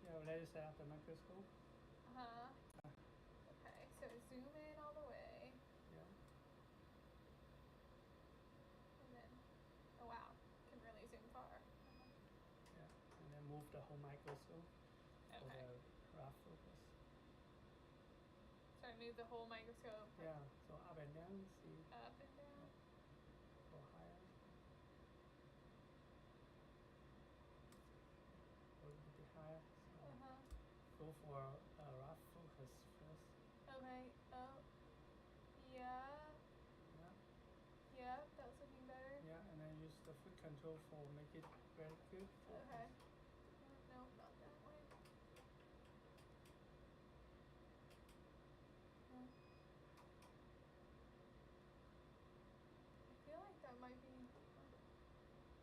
Yeah, let's set up the microscope. Uh-huh. Okay, so zoom in all the way. Yeah. And then, oh wow, can really zoom far. Yeah, and then move the whole microscope for Okay. the rough focus. So I move the whole microscope. Yeah, so up and down, see. Up and down. Go higher. Go a little bit higher. So Uh-huh. go for a rough focus first. Okay. Oh. Yeah. Yeah. Yeah, that was looking better. Yeah, and then use the foot control for make it very good focus. Okay. No, not that way. No. I feel like that might be.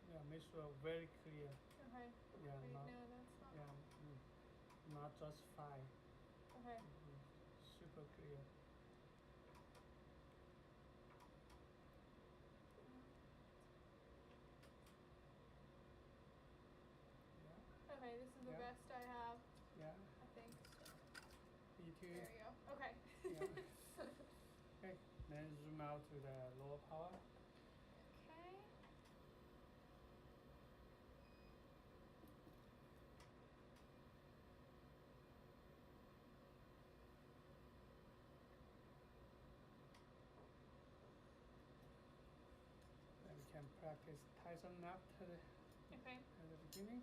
Yeah, make sure very clear. Okay. Yeah, Wait, not, no, that's not. yeah, not just fine. Okay. Super clear. Yeah. Okay, this is the Yeah. best I have, Yeah. I think. Me too. There you go. Okay. Yeah. Okay, then zoom out to the lower power. Okay. Then we can practice Tyson up to the, Okay. at the beginning.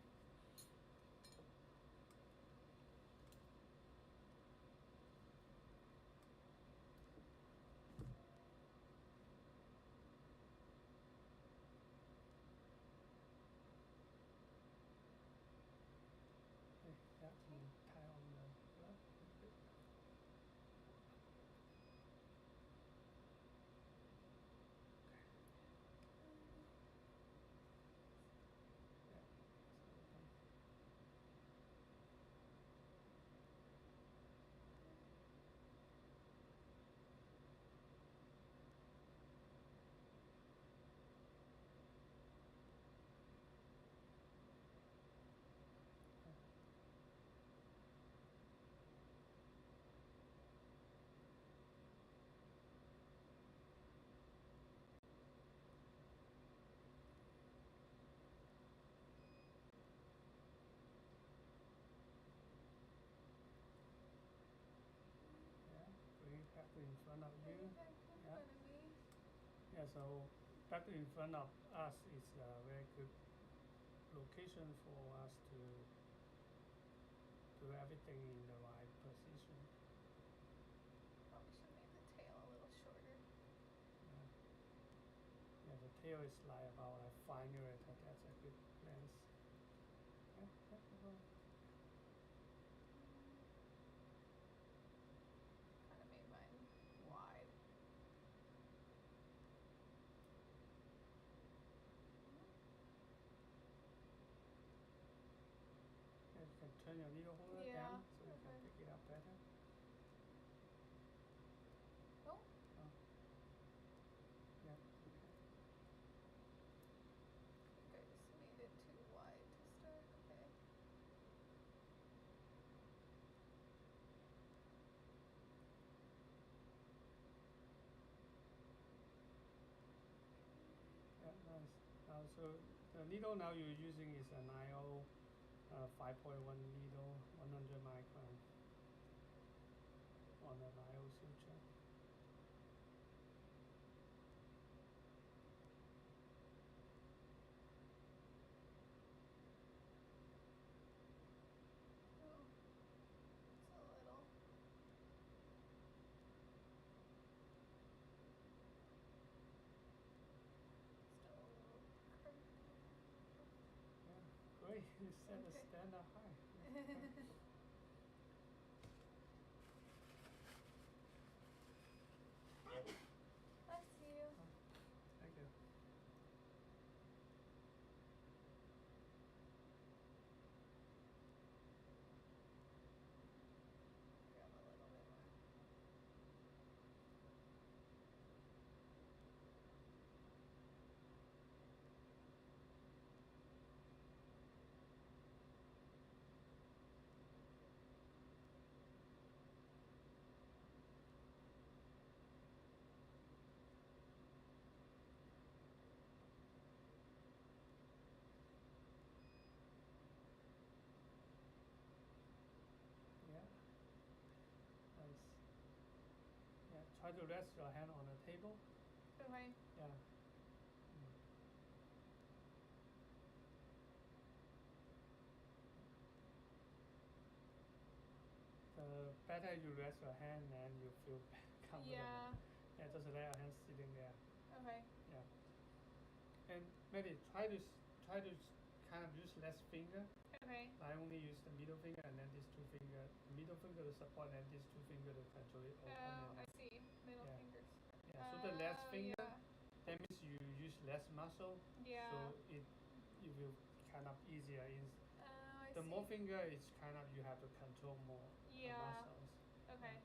Okay, yeah, and tie on the glove. Yeah, so we can bring it back in front of Bring you. it back in Yeah. front of me. Yeah, so back in front of us is a very good location for us to do everything in the right position. Probably should make the tail a little shorter. Yeah, yeah, the tail is like about like 5 mm. That's a good length. Yeah, yeah, Kind of made mine wide. yeah, you can turn your needle holder Yeah, down so you can okay. pick it up better. Oh. Oh. Yeah, okay. I think I just made it too wide to start. Okay. Yeah, nice. So the needle now you're using is an IO 5.1 needle, 100 micron on an IO suture. Oh. It's a little. Still a little curvy. Yeah, great. You set the Okay. standard high. Bless you. Thank you. Grab a little bit more. try to rest your hand on the table. Okay. Yeah. The better you rest your hand, then you feel comfortable. Yeah. Yeah, just let your hand sitting there. Okay. Yeah. And maybe try to kind of use less finger. Okay. I only use the middle finger and then these two fingers. The middle finger to support and these two fingers to control it open. Oh, I see. Middle Yeah. fingers. Yeah. So the less finger, yeah. that means you use less muscle. Yeah. So it will kind of easier. I The see. more finger, it's kind of you have to control more muscles. Okay.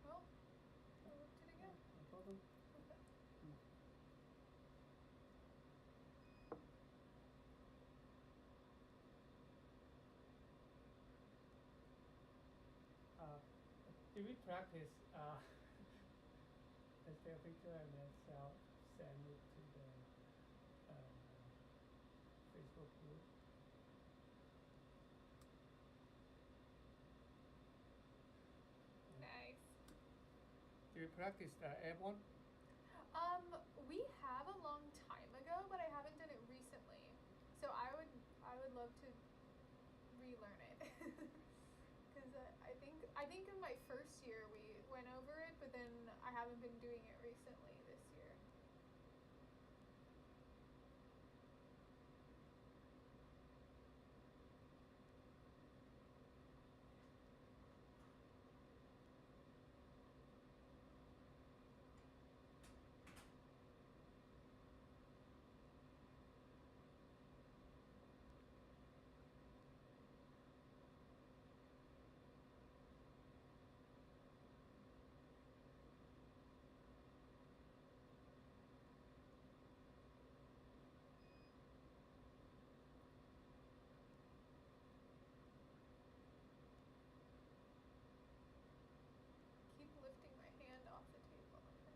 Well, I looked it again. No problem. Okay. If we practice, let's take a picture and then send it to the Facebook group. Nice. Do you practice the airborne? We have a long time ago, but I haven't done it recently. So I would love to relearn it. Because I think in my first year we went over it, but then I haven't been doing it recently this year. Keep lifting my hand off the table. Okay.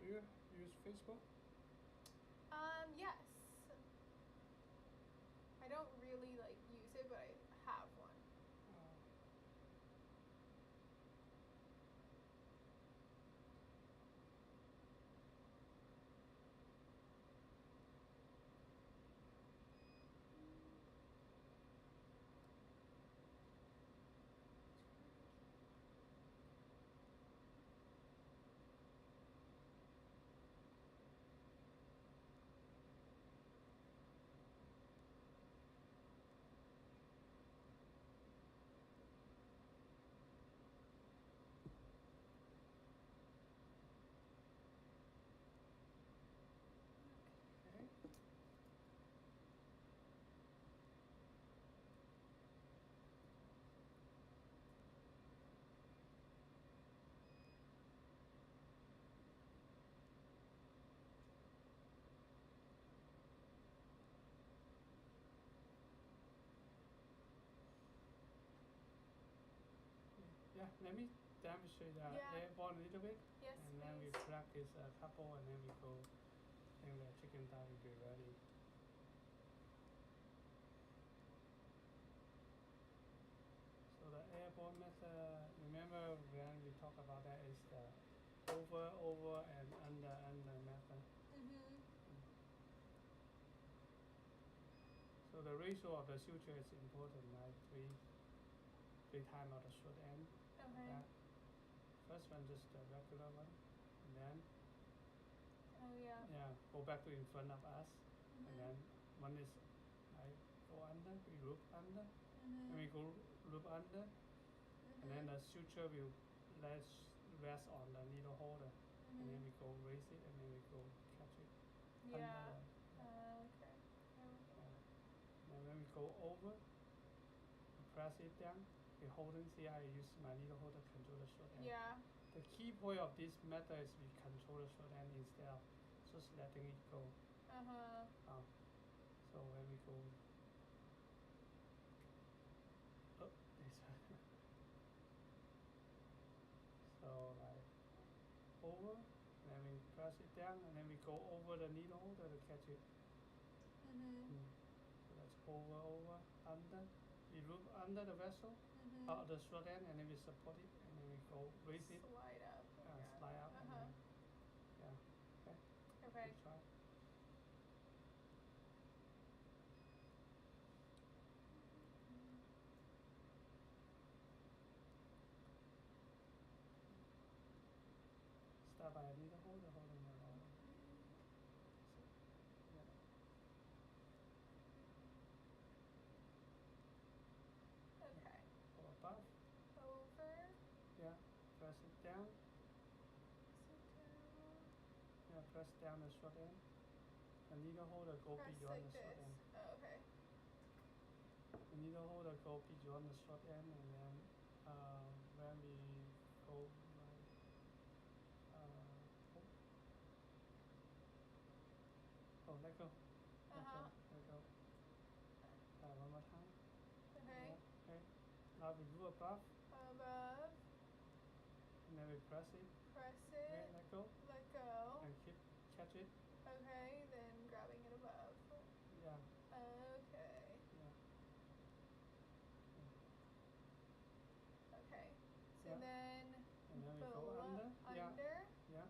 Do you use Facebook? Yes. I don't really use it, but I have one. let me demonstrate Yeah. airborne a little bit. Yes, And then we please. practice a couple and then we go, then the chicken thigh will be ready. So the airborne method, remember when we talk about that is the over and under method. Mhm. So the ratio of the suture is important, right? Three times of the short end. Okay. That. First one just the regular one, and then Oh yeah. go back to in front of us, and then Mhm. one is I go under, we loop under, and we Mhm. go loop under, and then the suture will rest on the needle holder, and then we go raise it, and then we go catch it under Yeah. the, Okay. and then when we go over, we press it down. We holding, see I use my needle holder to control the short end. Yeah. The key point of this method is we control the short end instead of just letting it go. So when we go, this one. So like over, then we press it down, and then we go over the needle holder to catch it. So that's over, under. We loop under the vessel, the short end, and then we support it, and then we go raise it. Slide up. Slide up, and then, okay. Okay. Good try. Start by a needle holder, holding the long. Okay. Go above. Over. Yeah. Press it down. Sit down. Yeah. Press down the short end. The needle holder go Press beyond like the short this. end. Oh, okay. The needle holder go beyond the short end, and then when we go like let go. Let go. One more time. Okay. Yeah, okay. Now we do above. Above. And then we press it. Press Okay, it. let go. Let go. And catch it. Okay, then grabbing it above. Yeah. Okay. Yeah. Okay. So Yeah. then And then we go below, under. under. Yeah.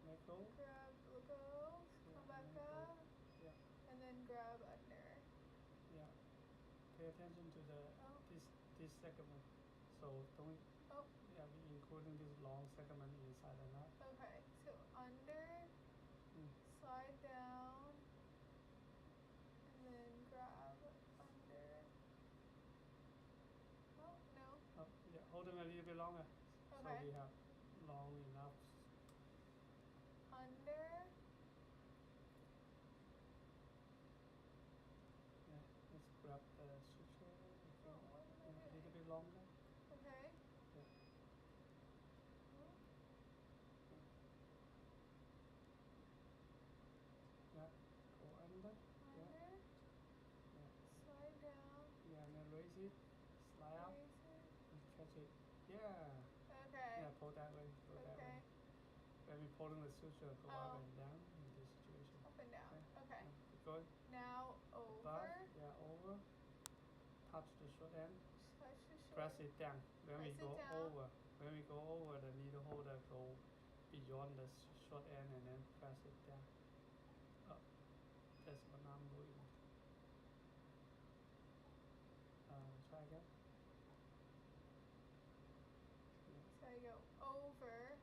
Let go. Grab, let go. Come back up. Yeah. And then grab under. Yeah. Pay attention to the this segment. So don't. Oh. Yeah, we including this long segment inside the knot. Okay. So under. Slide down. And then grab under. Oh no. Oh, yeah. Hold them a little bit longer. Okay. So we have long enough. Under. Yeah. Let's grab the suture. Oh, what am I doing? A little bit longer. Okay. Yeah. Yeah. Go under. Under. Yeah. Slide down. Yeah, and then raise it. Slide up. Raise it. And catch it. Yeah. Okay. Yeah, pull that way. Pull that way. When we pulling the suture, go up and down in this situation. Up and down. Okay. Keep going. Now over. Above. Yeah, over. Touch the short end. Touch the short. Press it down. When we Press go it down. over, the needle holder go beyond the short end, and then press it down. That's what I'm doing. Try again. So I go over.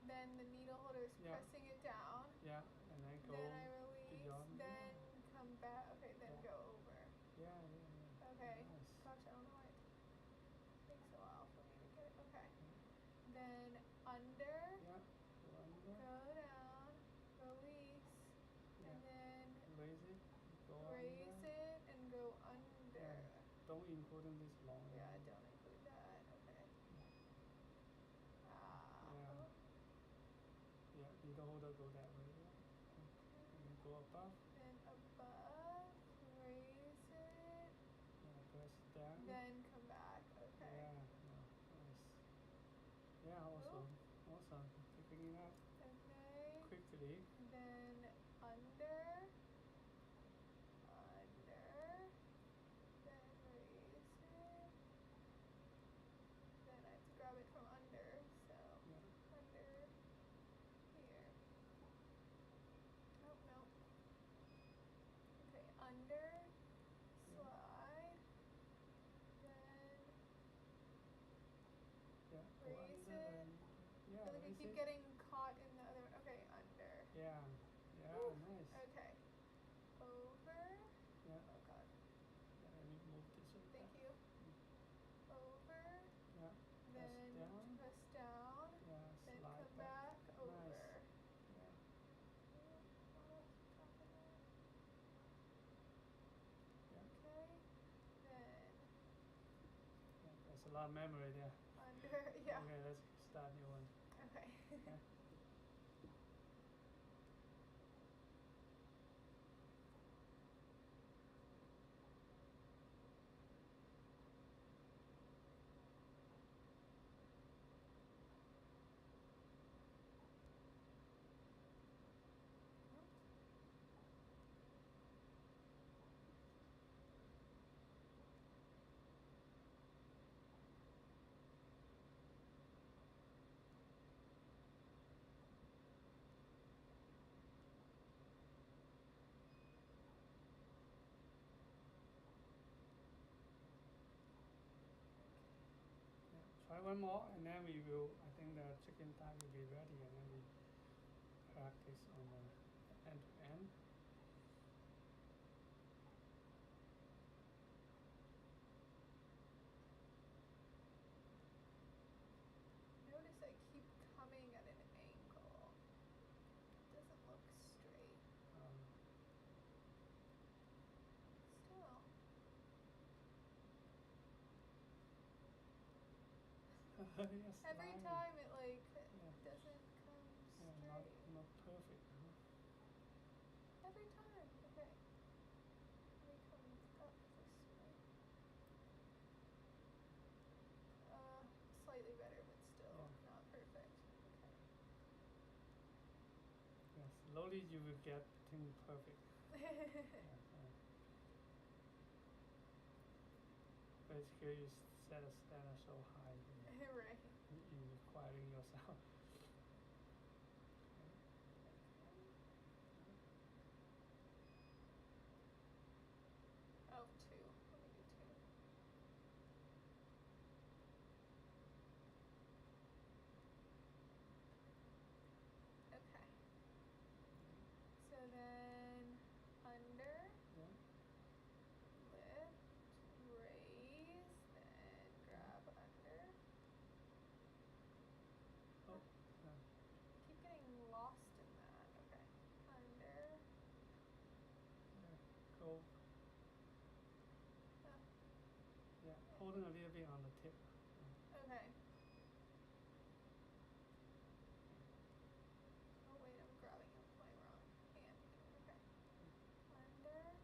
Then the needle holder is pressing it down. Yeah, and then go Then I release. beyond. Then come back. Okay, then go over. Yeah. Okay. Nice. Gosh, I don't know why it takes a while for me to get it. Okay. Then under. Yeah. Go under. Go down. Release. And then raise it. Go raise under. it and go under. Yeah. Don't include in this long. Yeah, don't include that. Okay. Yeah, needle holder go that way. And then go above. Then above, raise it. Press down. Then come back keep getting caught in the other one. Okay, under. Yeah. Yeah, Whew. nice. Okay. Over. Yeah. Oh god. Yeah, let me move this way. Thank back. you. Over. Yeah. Press Then down. press down. Yeah, Then slide come back. back. Over. Nice. Yeah. Yeah. Okay. Then Yeah, there's a lot of memory there. under. Yeah. Okay, let's start new one. Okay. Okay. Try one more, and then we will. I think the chicken thigh will be ready, and then we practice on the end to end. Notice I keep coming at an angle. It doesn't look straight. Still. Yes, Every line. time it like Yeah. doesn't come Yeah, straight. not perfect. Every time. Okay. Let me come up this way. Slightly better, but still Yeah. not perfect. Okay. Yeah, slowly you will get things perfect. Basically, you set a standard so high. Right. You're requiring yourself. Oh, two. Let me do two. Okay. So then under, Yeah. lift, raise, then grab under. Oh. Yeah. Keep getting lost in that. Okay. Under. Yeah. Go. Oh, Yeah. Holding a little bit on the tip. okay. Oh wait, I'm grabbing it with my wrong hand. Okay. Under.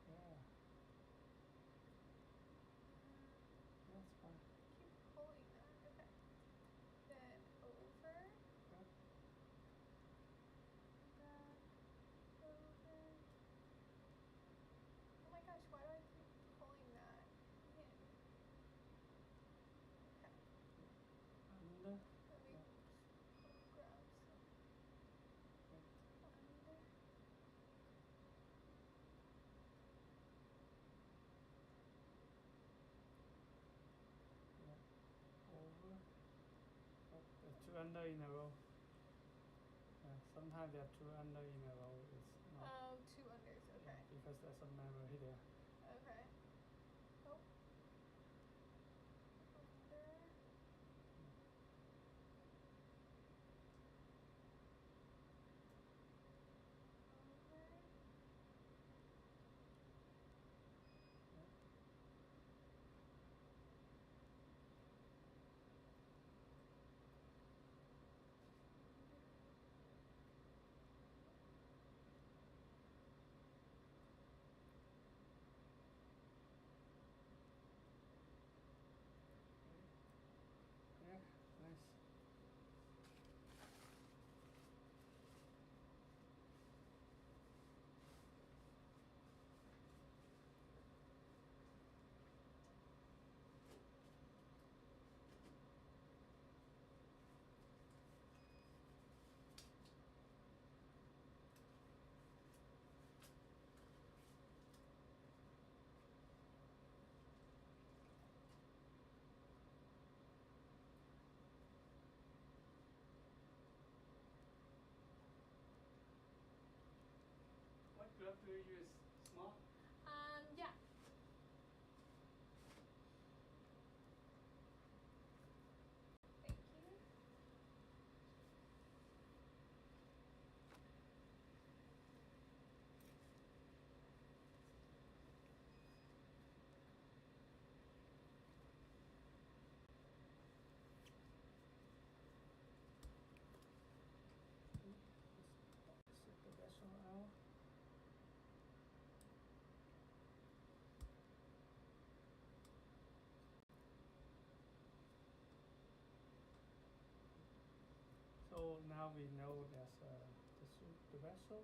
Yeah. That's fine. Keep pulling that. Okay. Then over. Yeah. Back. Over. Oh my gosh, why do I keep pulling that in? Okay. Under. Let me Yeah. grab some under. Yeah. Over. Oh, the two under in a row. Yeah. Sometimes there are two under in a row. It's not. Oh, two unders. Okay. Yeah, because there's some memory there. Okay. Oh. Under. Over. Yeah. Do you use small? Yeah. Thank you. Set the vessel out. So now we know there's the vessel,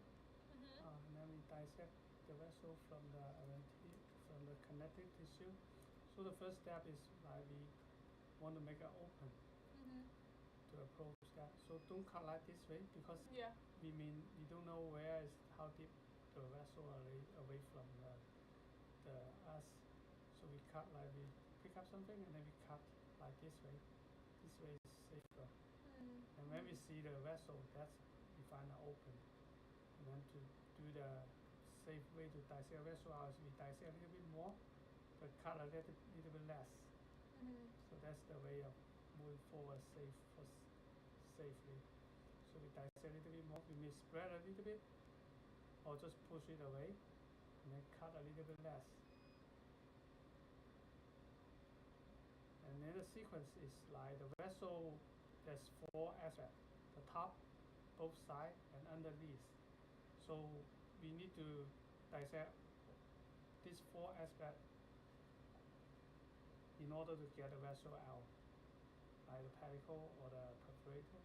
Mhm. and then we dissect the vessel from the connective tissue. So the first step is like we want to make it open Mhm. to approach that. So don't cut like this way because Yeah. we don't know where is how deep the vessel away from the us. So we cut like we pick up something and then we cut like this way. This way is safer. And when we see the vessel, that's we find it open. And then to do the safe way to dissect a vessel out is we dissect a little bit more, but cut a little bit less. So that's the way of moving forward safely. So we dissect a little bit more. We may spread a little bit, or just push it away, and then cut a little bit less. And then the sequence is like the vessel. There's 4 aspects: the top, both sides, and underneath. So we need to dissect these 4 aspects in order to get the vessel out, like the pedicle or the perforator.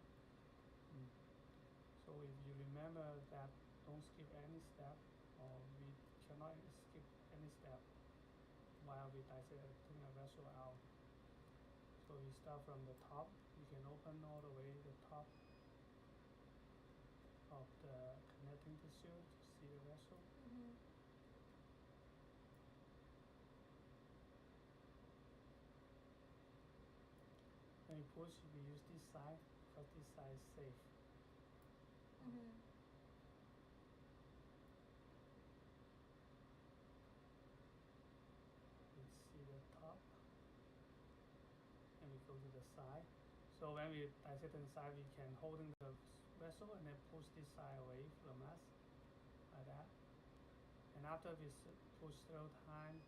So if you remember that, don't skip any step, or we cannot skip any step while we dissecting a vessel out. So we start from the top. We can open all the way the top of the connecting tissue to see the vessel. When you push, we use this side because this side is safe. We see the top, and we go to the side. So when we dissect inside, we can holding the vessel and then push this side away from us, like that. And after we push several times,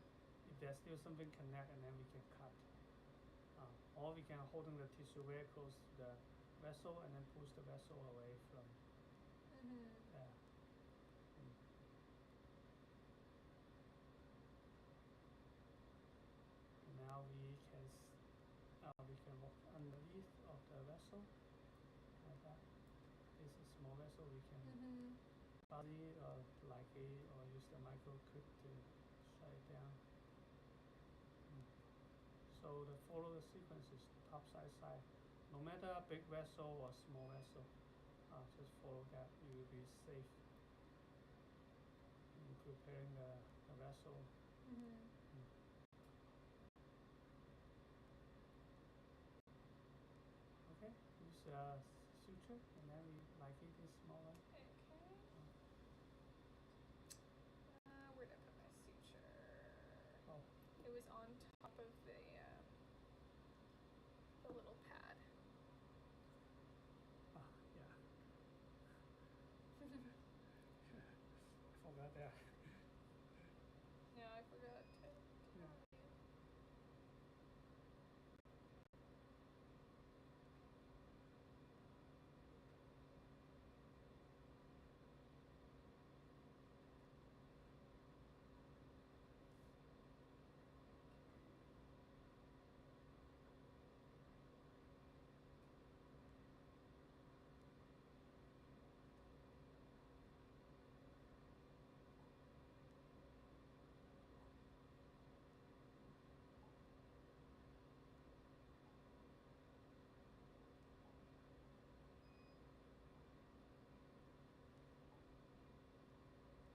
if there's still something connect, and then we can cut. Or we can holding the tissue very close to the vessel and then push the vessel away from there. And now we can walk underneath of the vessel, like that. This is a small vessel. We can body or ligate or use the micro clip to shut it down. So the follow the sequence is top side. No matter big vessel or small vessel, just follow that. You will be safe in preparing the vessel. Okay, use suture, and then we ligate this small one. Okay. Where did I put my suture? Oh. It was on top of the little pad. Yeah. Forgot that. Yeah, I forgot to tell you.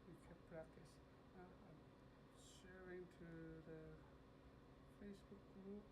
We can practice. I'm sharing to the Facebook group.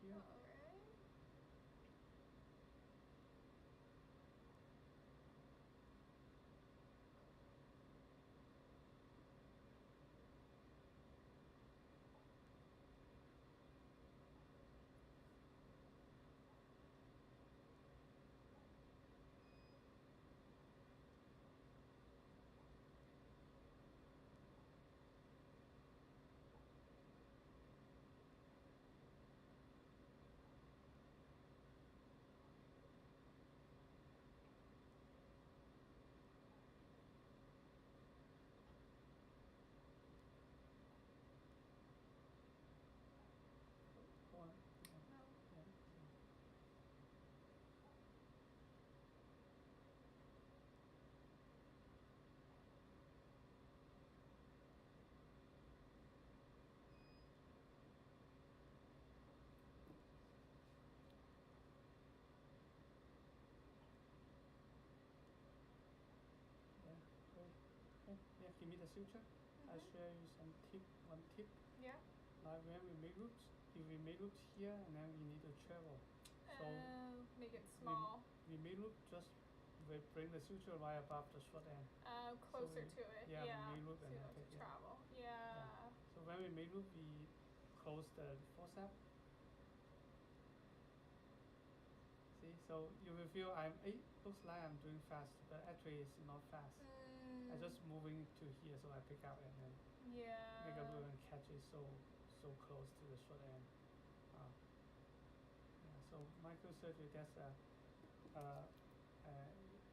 here. All right. Go on. No. Yeah. Yeah, great. Okay, yeah, give me the suture. I'll Mhm. show you some one tip. Yeah. Like when we make loops, if we make loops here and then we need to travel. So Make it small. we make loop just we bring the suture right above the short end. Closer we- to it. yeah, we Yeah. make loop So and you then don't have take to it. travel. Yeah. So when we make loop, we close the forceps. See, so you will feel it looks like I'm doing fast, but actually it's not fast. I just moving to here, so I pick up and then Yeah. make a loop and catch it so close to the short end. Yeah, so microsurgery, that's a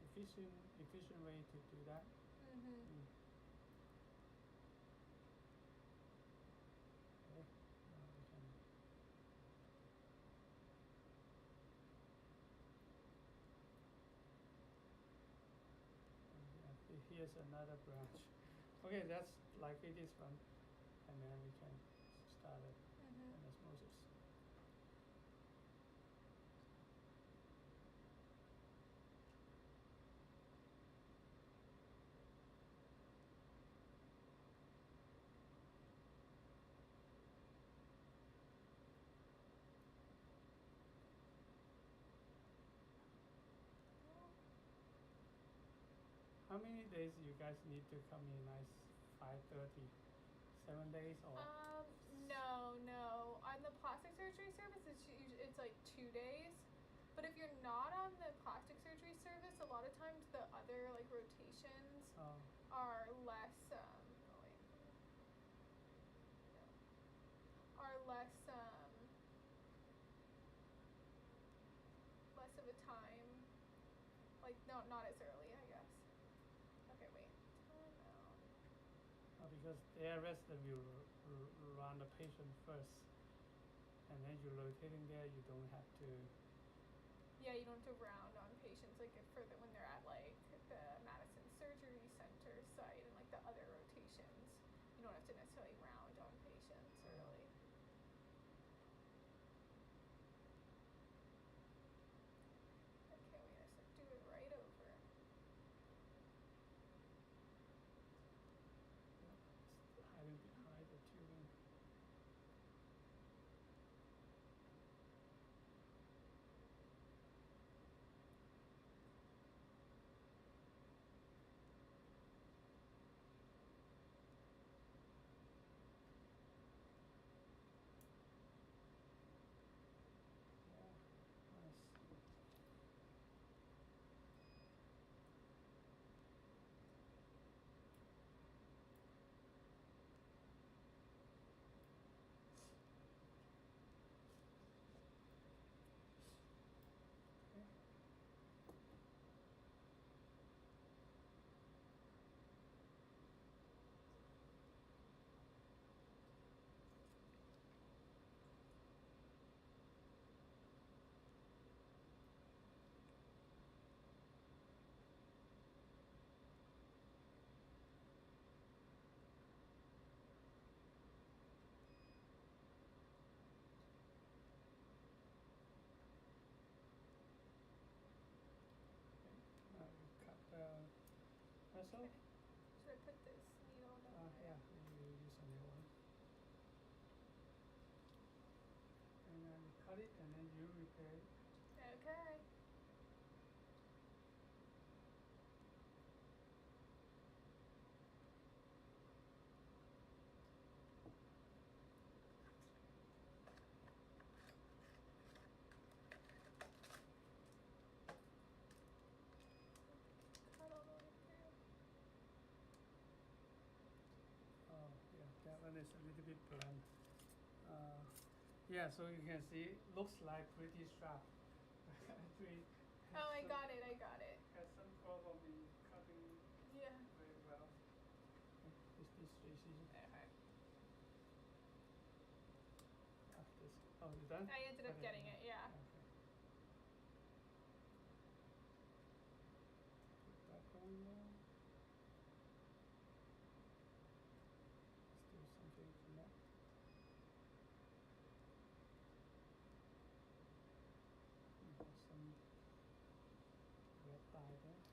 efficient way to do that. Mhm. Okay, now we can. Here's another branch. Okay, that's like it is one, and then we can start it anastomosis. How many days you guys need to come in? Like 5:30, 7 days or? No. On the plastic surgery service, it's like 2 days. But if you're not on the plastic surgery service, a lot of times the other like rotations are less. Oh wait. No. Are less less of a time. Like not as early, I guess. Okay, wait. Time out. Because the ARS that will run the patient first, and then you're rotating there. You don't have to. Yeah, you don't have to round on patients like when they're at like the Madison Surgery Center site and like the other rotations. You don't have to necessarily round on patients early. Okay, wait, I said do it right over. Hiding behind the tubing. Yeah, nice. Okay. Now we cut the vessel. Okay. Should I put this needle down there? Yeah, you use a new one. And then we cut it. Okay. Okay. Cut all the way through. Oh, yeah, that one is a little bit blunt. Yeah, so you can see, looks like pretty sharp. Actually, Oh, I got it. I got it. has some problem in cutting Yeah. very well. Is this easy? Okay. This. Oh, you done? I ended up Okay, getting it. Yeah. Okay. Put that one there. Still something connect. Some red dye there.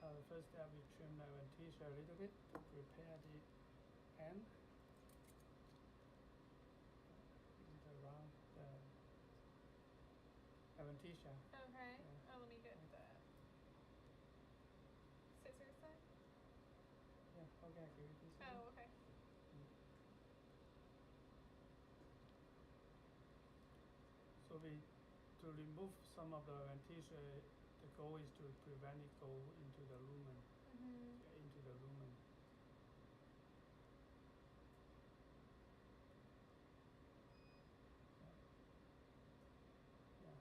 The first step, we trim the adventitia a little bit to prepare the end. Around the adventitia. Okay. Yeah. Oh, let me get the scissors then. Yeah, okay, I give you this one. Oh, okay. So to remove some of the adventitia, the goal is to prevent it go into the lumen. Into the lumen. Yeah.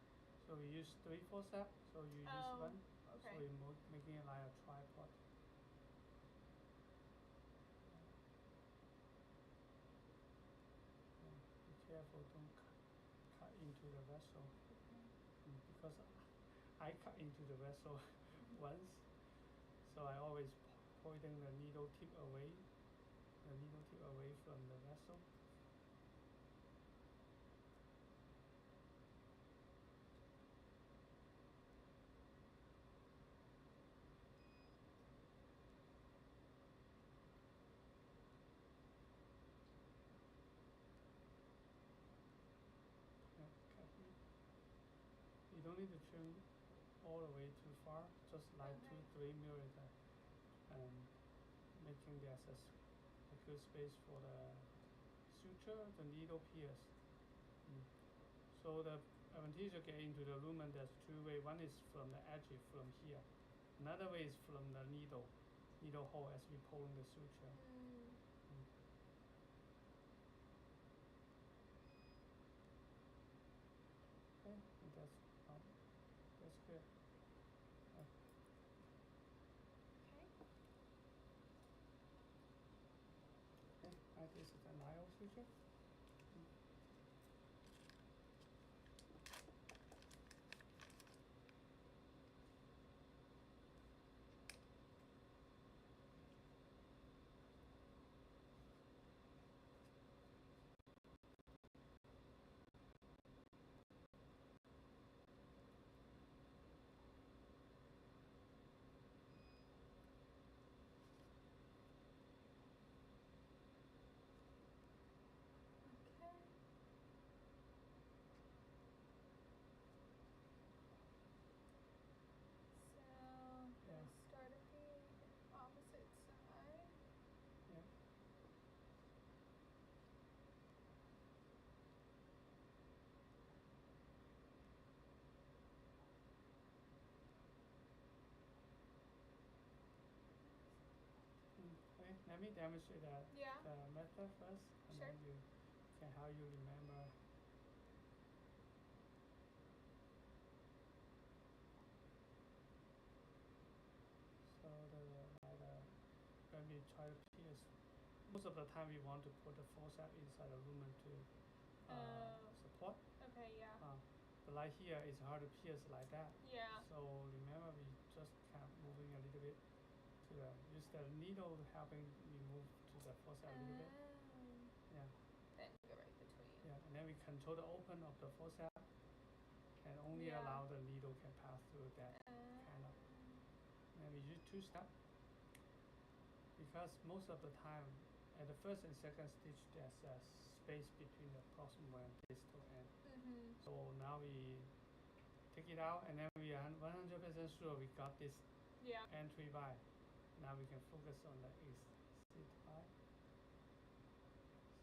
So we use 3 forceps. So you use one. Okay. So you're making it like a tripod. Be careful, don't cut into the vessel. Because I cut into the vessel once, so I always pointing the needle tip away from the vessel. Yeah, cut it. You don't need to trim all the way too far, just like 2-3 millimeter, and making there's a good space for the suture, the needle pierce. So the adventitia get into the lumen, there's 2 ways. One is from the edge, from here. Another way is from the needle hole as we pulling the suture. Okay, and that's good. Okay, this is the nile suture. Start at the opposite side. Yeah. Okay, let me demonstrate the method first, and then you can how you remember. So when we try to pierce, most of the time we want to put the forceps inside the lumen to support. Okay, yeah. The like here, it's hard to pierce like that. Yeah. So remember, we just kind of moving a little bit to use the needle helping me move to the fossa a little bit. Yeah. Then go right between. Yeah, and then we control the open of the fossa and only allow the needle can pass through that kind of. And then we use 2 steps because most of the time at the first and second stitch there's a space between the proximal and distal end. So now we take it out and then we are 100% sure we got this entry by. Now we can focus on the exit by.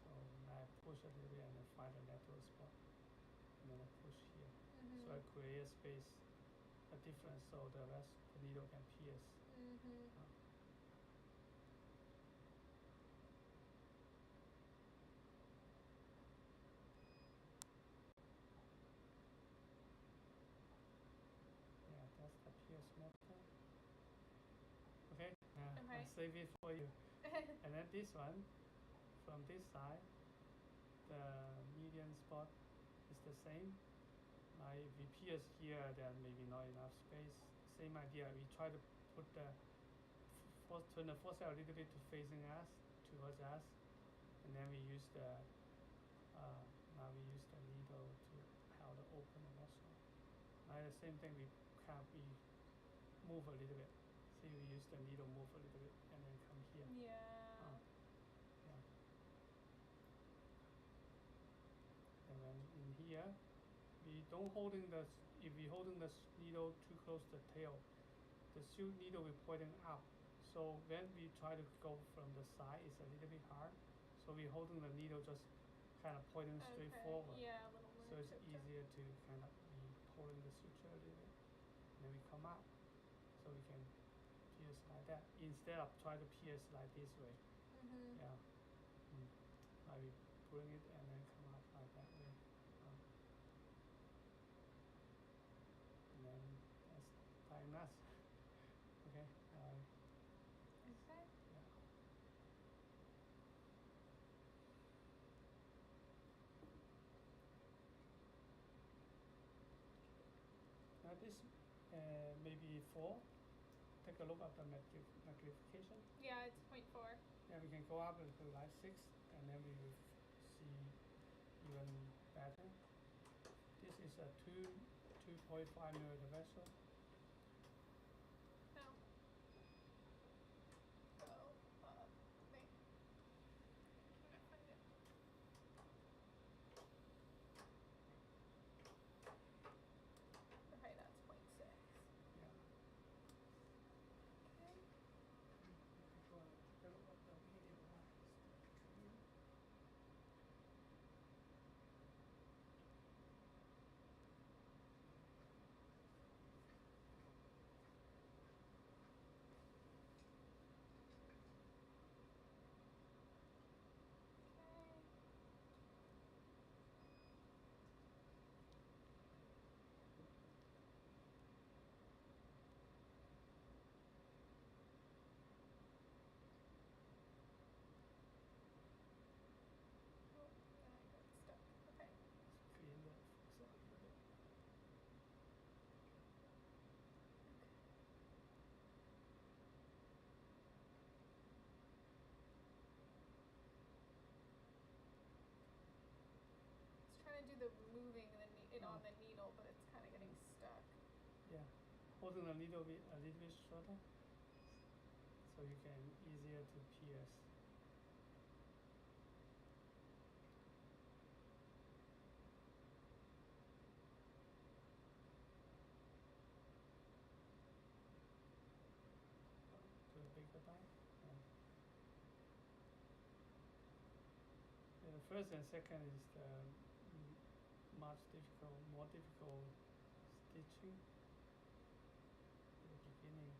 So now I push a little bit and then find the lateral spot. And then I push here. So I create a space, a difference so the rest the needle can pierce. Yeah, that's the pierce method. Okay, I save it for you. And then this one, from this side, the median spot is the same. Like if we pierce here, then maybe not enough space. Same idea. We try to put the turn the fossa a little bit to facing us, towards us, and then we use the now we use the needle to help to open the vessel. Like the same thing, we move a little bit. See, we use the needle move a little bit and then come here. Yeah. And then in here, we don't holding the. If we holding the needle too close to the tail, the needle will pointing up. So when we try to go from the side, it's a little bit hard. So we holding the needle just kind of pointing straight forward. Yeah, a little more. So it's easier to kind of be pulling the suture a little bit. And then we come up, so we can pierce like that instead of try to pierce like this way. Yeah. Like we bring it and then come up like that way. And then that's tying nuts. Okay. Yeah. Now this maybe 4. Take a look at the magnification. Yeah, it's 0.4. Yeah, we can go up to like 6, and then we will see even better. This is a 2.5 millimeter vessel. No. Okay, that's 0.6. Yeah. Okay. Trying to do the moving on the needle, but it's kind of getting stuck. Yeah, holding the needle a little bit shorter, so you can easier to pierce. To a bigger die. The first and second is the more difficult stitching at the beginning.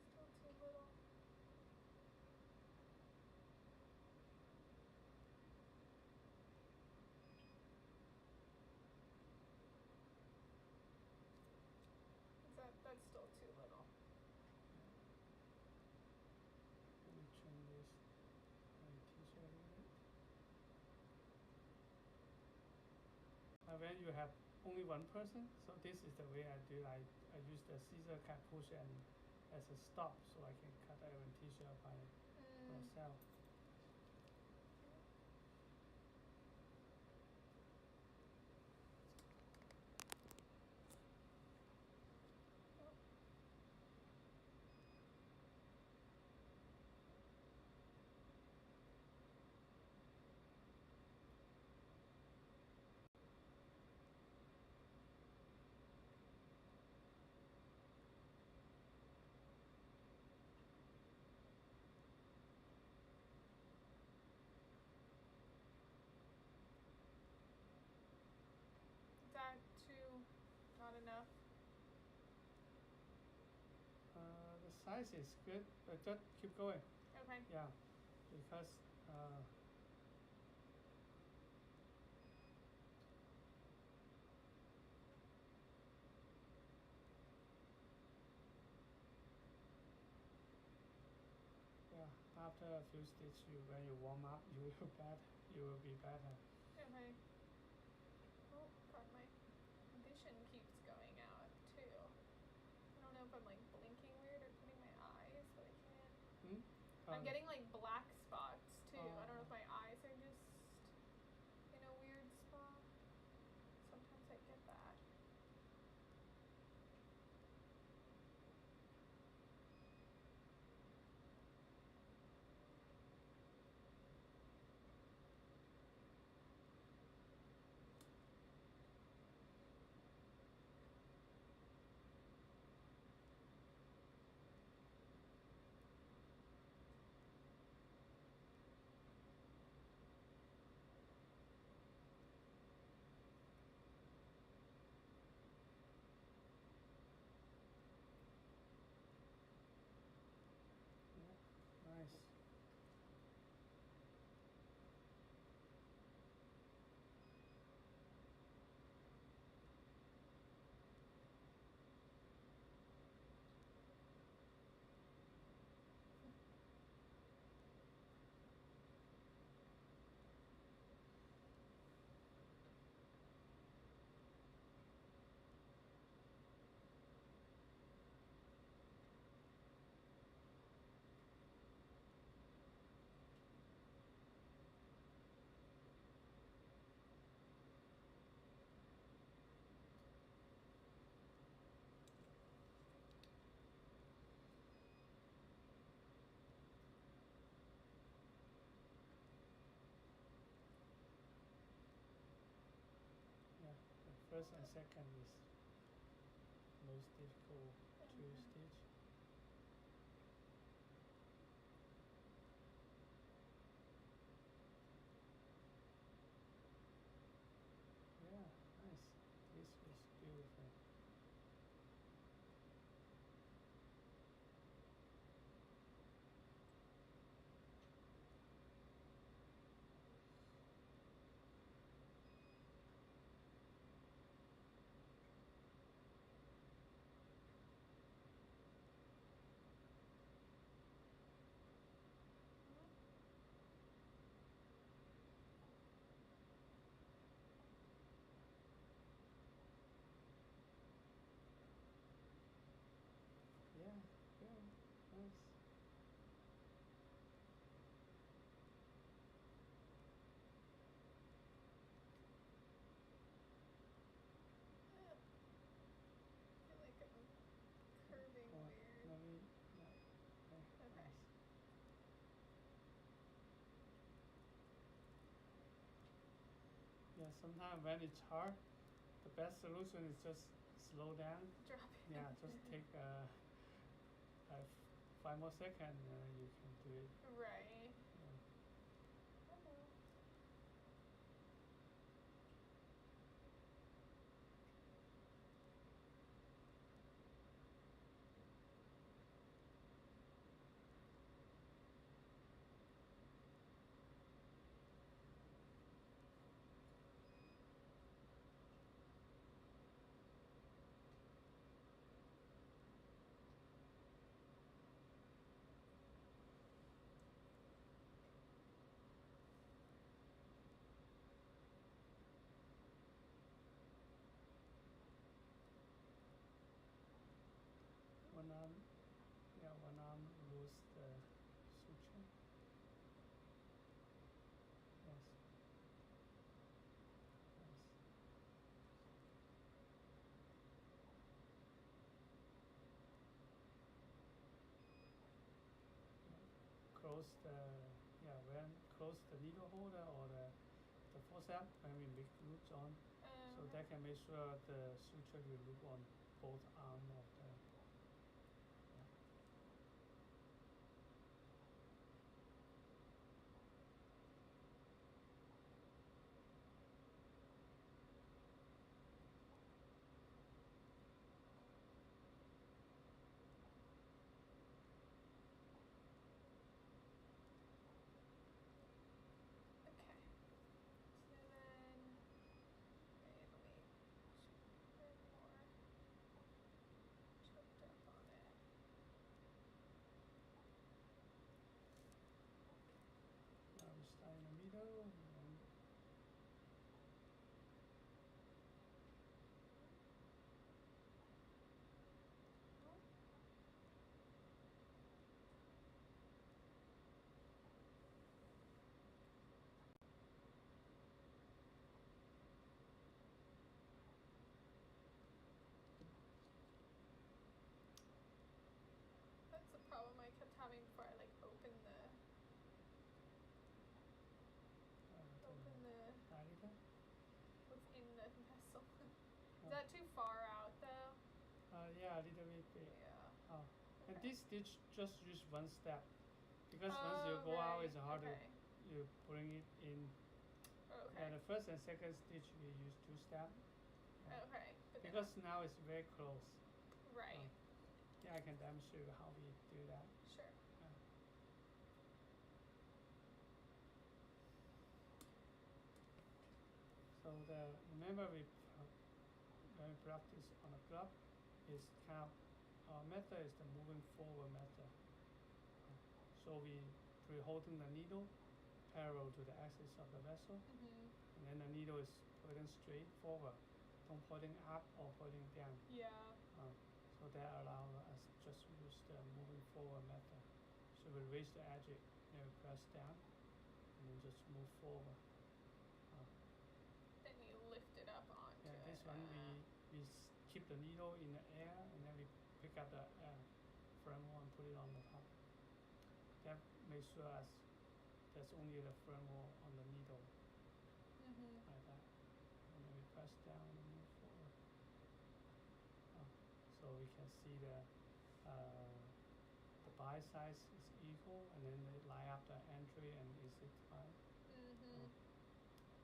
Still too little. That's still too little. Let me trim this t-shirt a little bit. When you have only one person, so this is the way I do. I use the scissor kind of push and as a stop, so I can cut the adventitia by myself. Is that too not enough? The size is good, but just keep going. Okay. Yeah, because yeah, after a few stitches, when you warm up, you will be better. Okay. Oh god, my vision keeps going out too. I don't know if I'm like blinking weird or putting my eyes, but I can't. I'm getting like black spots too. I don't know if my eyes are just in a weird spot. Sometimes I get that. Nice. Yeah, the first and second is most difficult to stitch. Yeah, nice. This was beautiful. Yeah, yeah, nice. I feel like I'm curving weird. Maybe, yeah. Okay. Nice. Yeah, sometimes when it's hard, the best solution is just slow down. Drop it. Yeah, just take 5 more seconds, you can do it. Right. Yeah. Hello. close the close the needle holder or the forceps when we make loops on, so that can make sure the suture will loop on both arms of the. In the middle, and that's the problem I kept having before I like open the diameter. what's in the vessel. Is that too far out though? Yeah, a little bit big. Yeah. Oh. And this stitch just use one step, because once you go out, it's hard to you bring it in. Okay. And the first and second stitch we use 2 steps. Okay. Because now it's very close. Right. Yeah, I can demonstrate you how we do that. Sure. So remember when we practice on a glove, is kind of our method is the moving forward method. So we're holding the needle parallel to the axis of the vessel, and then the needle is pointing straight forward, don't pointing up or pointing down. Yeah. So that allows us just use the moving forward method. So we raise the edge, then we press down, and then just move forward. Then you lift it up onto it. This one we keep the needle in the air, and then we pick up the framework and put it on the top. That makes sure there's only the framework on the needle, like that. And then we press down and move forward. So we can see the bite size is equal, and then they line up the entry and exit line.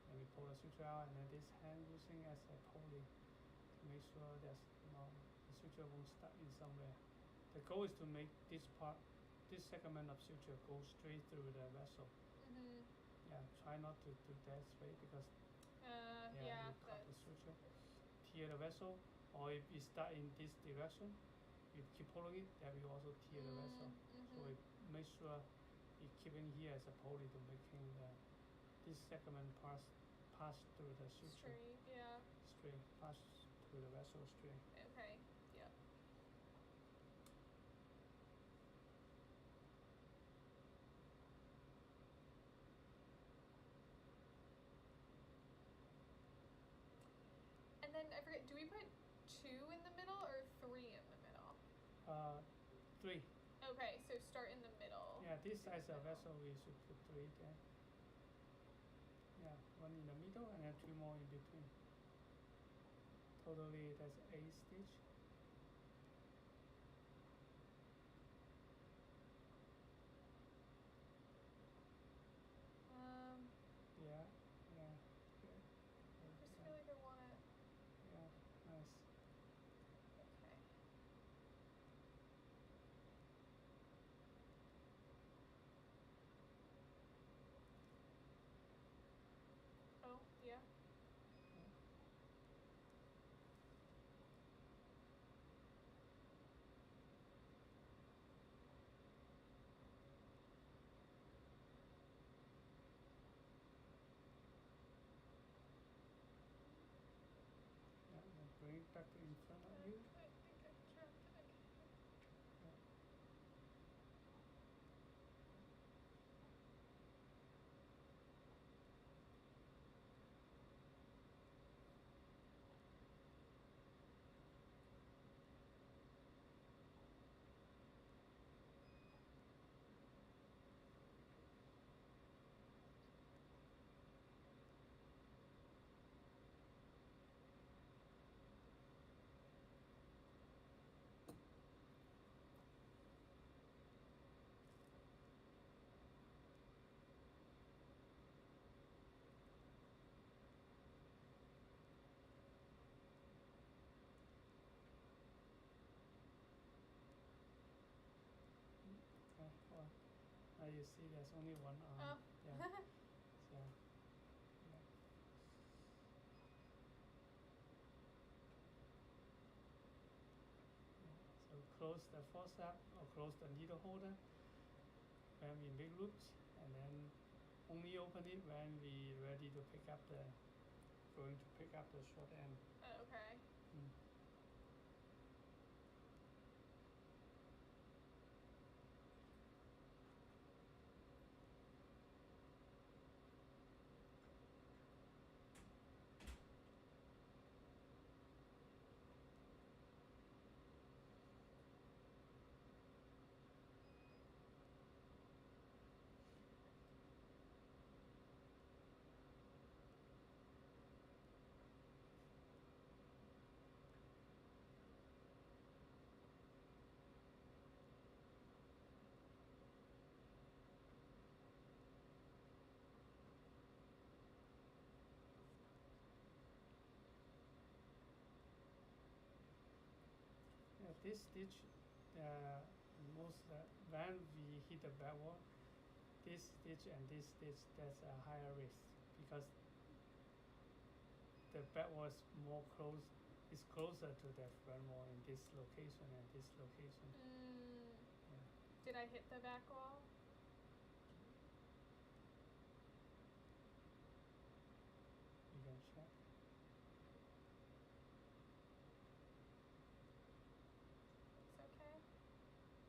And we pull the suture out, and then this hand using as a pulley to make sure the suture won't stuck in somewhere. The goal is to make this segment of suture go straight through the vessel. Yeah, try not to do that way, because you cut the suture, tear the vessel, or if you start in this direction, you keep pulling it, that will also tear the vessel. So we make sure you keep in here as a pulley to making this segment pass through the suture. Straight, pass through the vessel straight. Okay. Yep. And then I forget, do we put 2 in the middle or 3 in the middle? 3. Okay, so start in the middle. Yeah, this size of vessel we should put 3 there. Yeah, 1 in the middle and then 2 more in between. Totally, that's 8 stitch. Yeah. Good. I just feel like I want it. Yeah, nice. Okay. Oh, yeah. Bring it back in front of you. I think I can. you see there's only one arm. Oh. Yeah. So, yeah. So close the forceps or close the needle holder when we make loops, and then only open it when we ready to pick up the short end. Okay. Mm. Yeah, this stitch, when we hit the back wall, this stitch and this stitch, that's a higher risk because the back wall is closer to the front wall in this location and this location. Yeah. Did I hit the back wall? You can check. It's okay.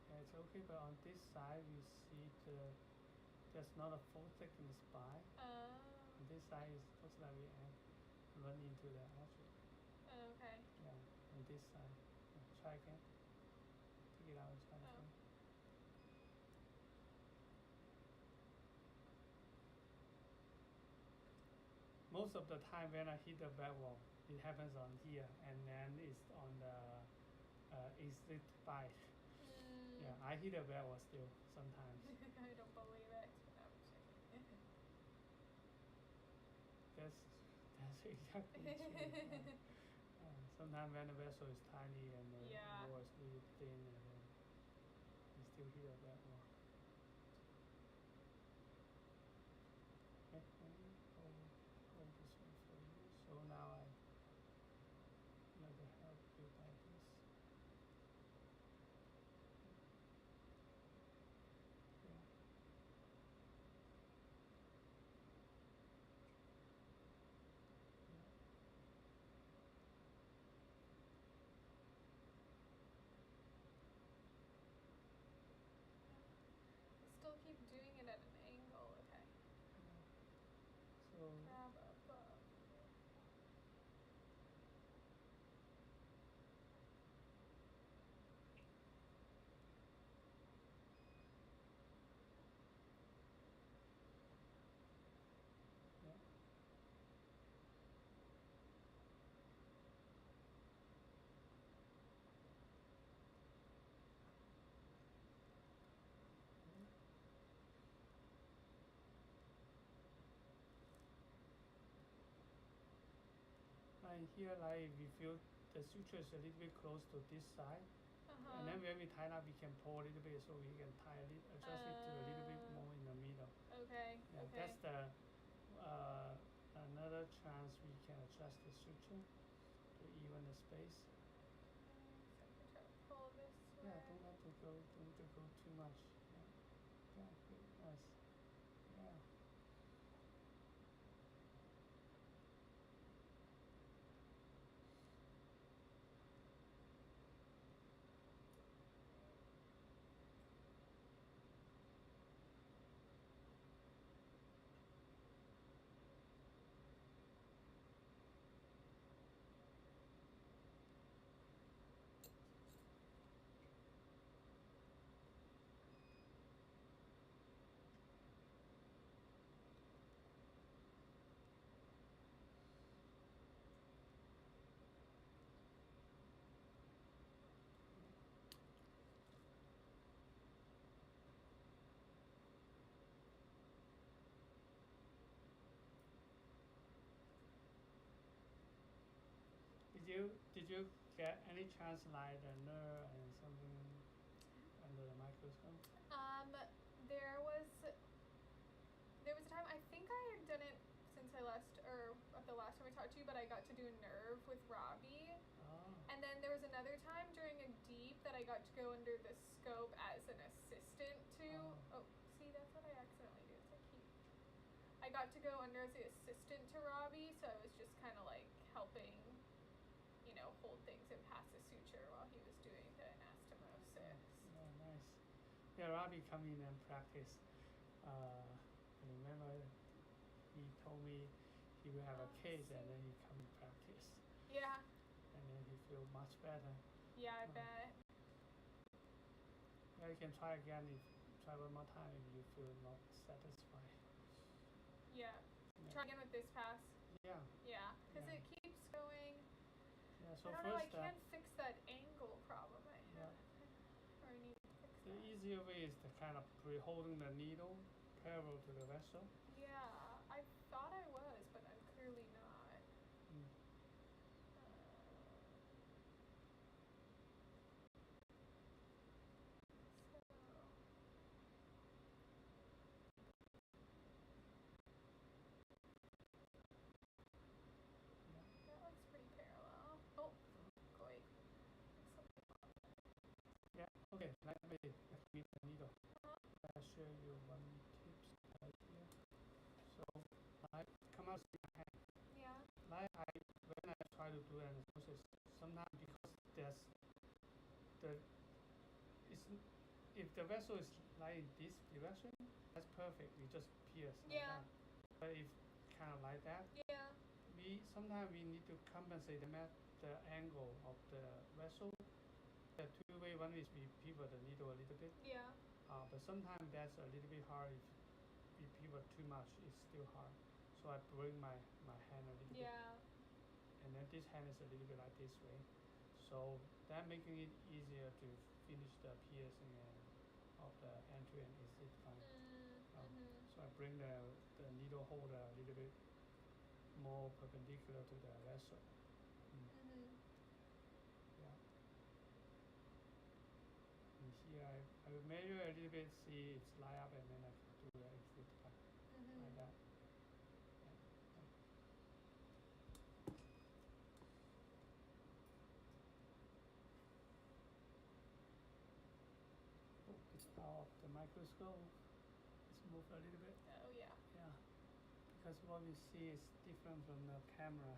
Yeah, it's okay, but on this side we see there's not a full thickness by. On this side looks like we run into the edge. Okay. Yeah, on this side. Yeah, try again. Take it out and try again. Most of the time when I hit the back wall, it happens on here, and then it's on the exit by. Yeah, I hit the back wall still sometimes. I don't believe it. But I'm checking. That's exactly true. Sometimes when the vessel is tiny and the wall is really thin, and then you still hit the back wall. Okay, hold this one for you. So now I let it help you by this. Yeah. Still keep doing it at an angle, okay. So Grab above. yeah. And here, like we feel the suture is a little bit close to this side, and then when we tie up, we can pull a little bit, so we can adjust it to a little bit more in the middle. Okay. Yeah, Okay. that's the another chance we can adjust the suture to even the space. So I can try to pull this way. Yeah, don't have to go too much. Yeah, good, nice. Yeah. Did you get any chance like the nerve and something under the microscope? There was the last time I talked to you, but I got to do a nerve with Robbie. Oh. And then there was another time during a deep that I got to go under the scope as an assistant to. Oh, see, that's what I accidentally do. I got to go under as the assistant to Robbie, so I was just kind of like helping, hold things and pass the suture while he was doing the anastomosis. Yeah, nice. Yeah, Robbie come in and practice. I remember he told me he will have a case and then he come and practice. Yeah. And then he feel much better. Yeah, I bet. Yeah, you can try again try one more time if you feel not satisfied. Yeah. Try again with this pass. Yeah. Yeah, because it keeps going. Yeah, so I don't know, I can't fix that angle problem I have. Or I need to fix that. The easier way is to kind of holding the needle parallel to the vessel. Yeah, I thought I was, but I'm clearly not. That looks pretty parallel. Oh, wait. Yeah, okay, let me meet the needle. I'll show you one tips right here. So I come out with my hand. Yeah. When I try to do anastomosis, sometimes because if the vessel is like in this direction, that's perfect. We just pierce like that. But if kind of like that, sometimes we need to compensate the angle of the vessel. There are two ways. One is we pivot the needle a little bit. Yeah. But sometimes that's a little bit hard. If we pivot too much, it's still hard. So I bring my hand a little bit. And then this hand is a little bit like this way. So that making it easier to finish the piercing of the entry and exit point. So I bring the needle holder a little bit more perpendicular to the vessel. Yeah. And here I will measure a little bit, see it's line up, and then I can do the exit point like that. It's power of the microscope. Let's move a little bit. Oh, yeah. Yeah. Because what we see is different from the camera.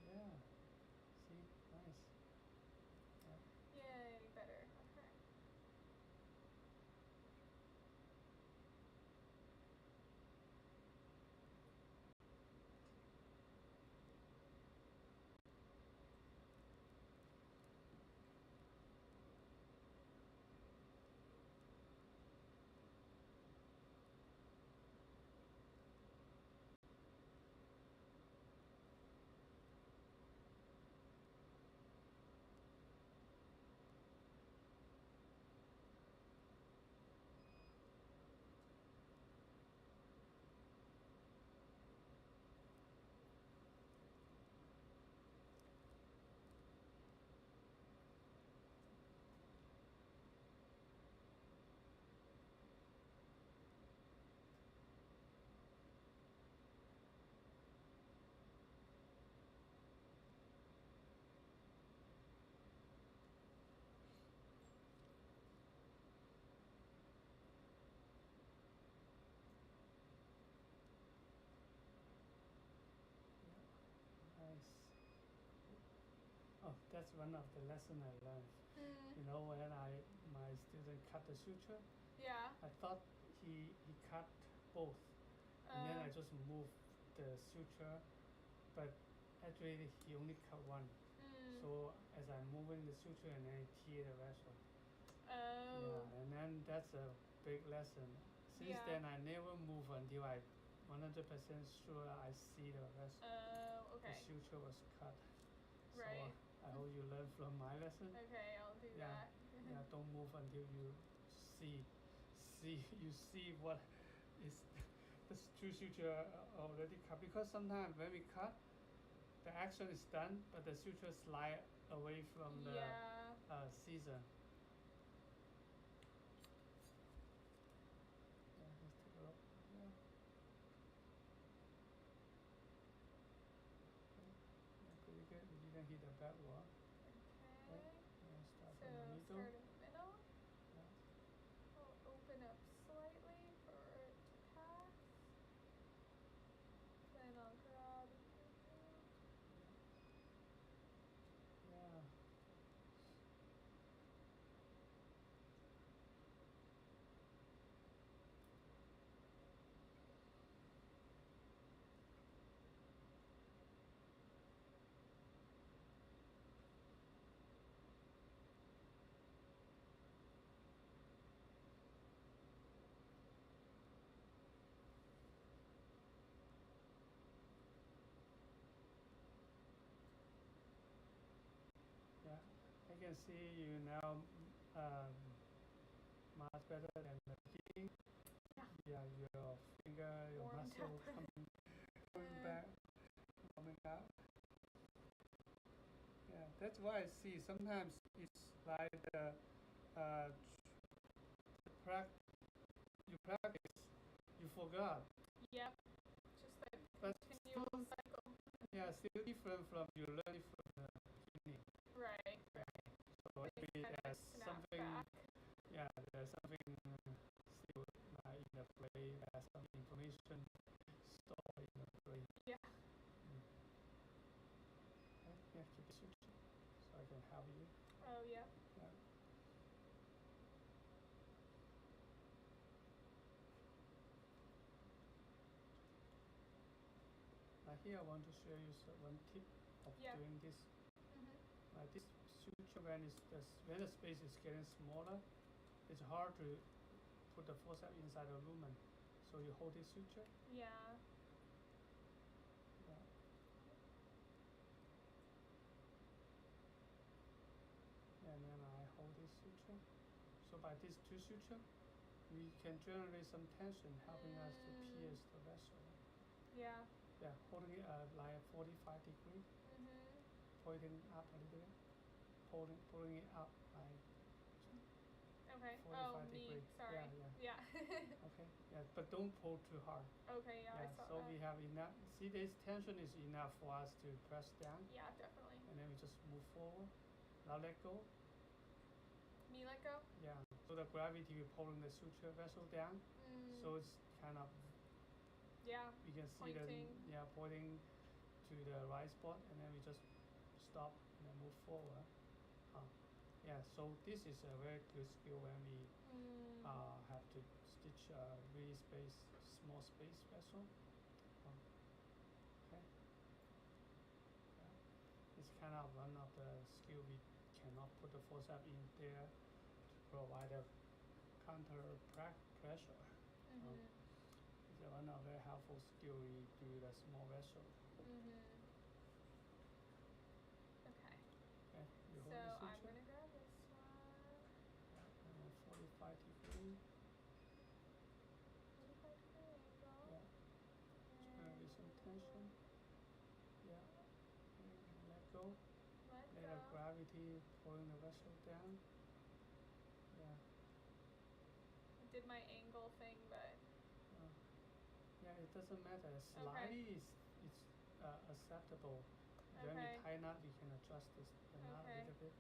Yeah. See? Nice. Yay, better. Okay. Nice. Oh, that's one of the lessons I learned. When my student cut the suture, I thought he cut both, and then I just moved the suture, but actually he only cut one. So as I'm moving the suture and then I tear the vessel. Yeah, and then that's a big lesson. Since then I never move until I 100% sure I see the vessel. The suture was cut. Right. So I hope you learn from my lesson. Okay, I'll do that. Yeah, don't move until you see what is the two suture already cut, because sometimes when we cut, the action is done, but the suture slide away from the scissor. Yeah, let's take a look. Yeah. Okay. Yeah, pretty good. We didn't hit the back wall. Okay. Yeah, start So from the middle. start in the middle. Yeah. I'll open up slightly for it to pass. Then I'll grab and remove. Yeah. Yeah, I can see you now much better than the beginning. Yeah, your finger, your Warmed muscle up. coming back, coming out. Yeah, that's why I see sometimes it's like you practice, you forgot. Yep. Just like But continual cycle. Yeah, still different from you learn it from the beginning. Right. So maybe there's something. Back. Yeah, there's something still in the play. There's some information stored in the play. Yeah. Okay, yeah, keep it switching so I can help you. Oh, yeah. Yeah. Here I want to show you one tip of doing this. This suture, when the space is getting smaller, it's hard to put the forceps inside the lumen. So you hold this suture. Yeah. Yeah. And then I hold this suture. So by these two sutures, we can generate some tension, helping us to pierce the vessel. Yeah. Yeah, holding it like 45 degrees, pointing up a little bit, pulling it up like okay. 45 degrees. Sorry. Yeah. Okay. Yeah, but don't pull too hard. Okay. Yeah, I saw so that. we have enough. See, this tension is enough for us to press down. Yeah, definitely. And then we just move forward. Now let go. Me let go? Yeah. So the gravity will pulling the suture vessel down. So it's kind of. Yeah. You can see pointing to the right spot, and then we just stop and then move forward. Yeah, so this is a very good skill when we have to stitch a really small space vessel. Okay. Yeah. It's kind of one of the skill we cannot put the forceps in there to provide a counter pressure. It's one of the very helpful skill we do the small vessel. Okay. Okay, you hold so the suture. I'm gonna grab this one. And then 45 degree. 45 degree angle. Yeah. Generate some tension. Yeah. And let go. Let the gravity pulling the vessel down. Yeah. I did my angle thing, but. Yeah, it doesn't matter. Slightly is acceptable. When we tie knot, we can adjust the knot a little bit.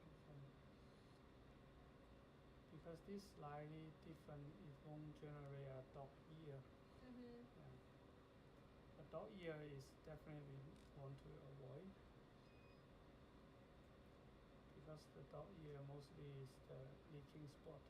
Because this slightly different, it won't generate a dog ear. Yeah. A dog ear is definitely want to avoid, because the dog ear mostly is the leaking spot.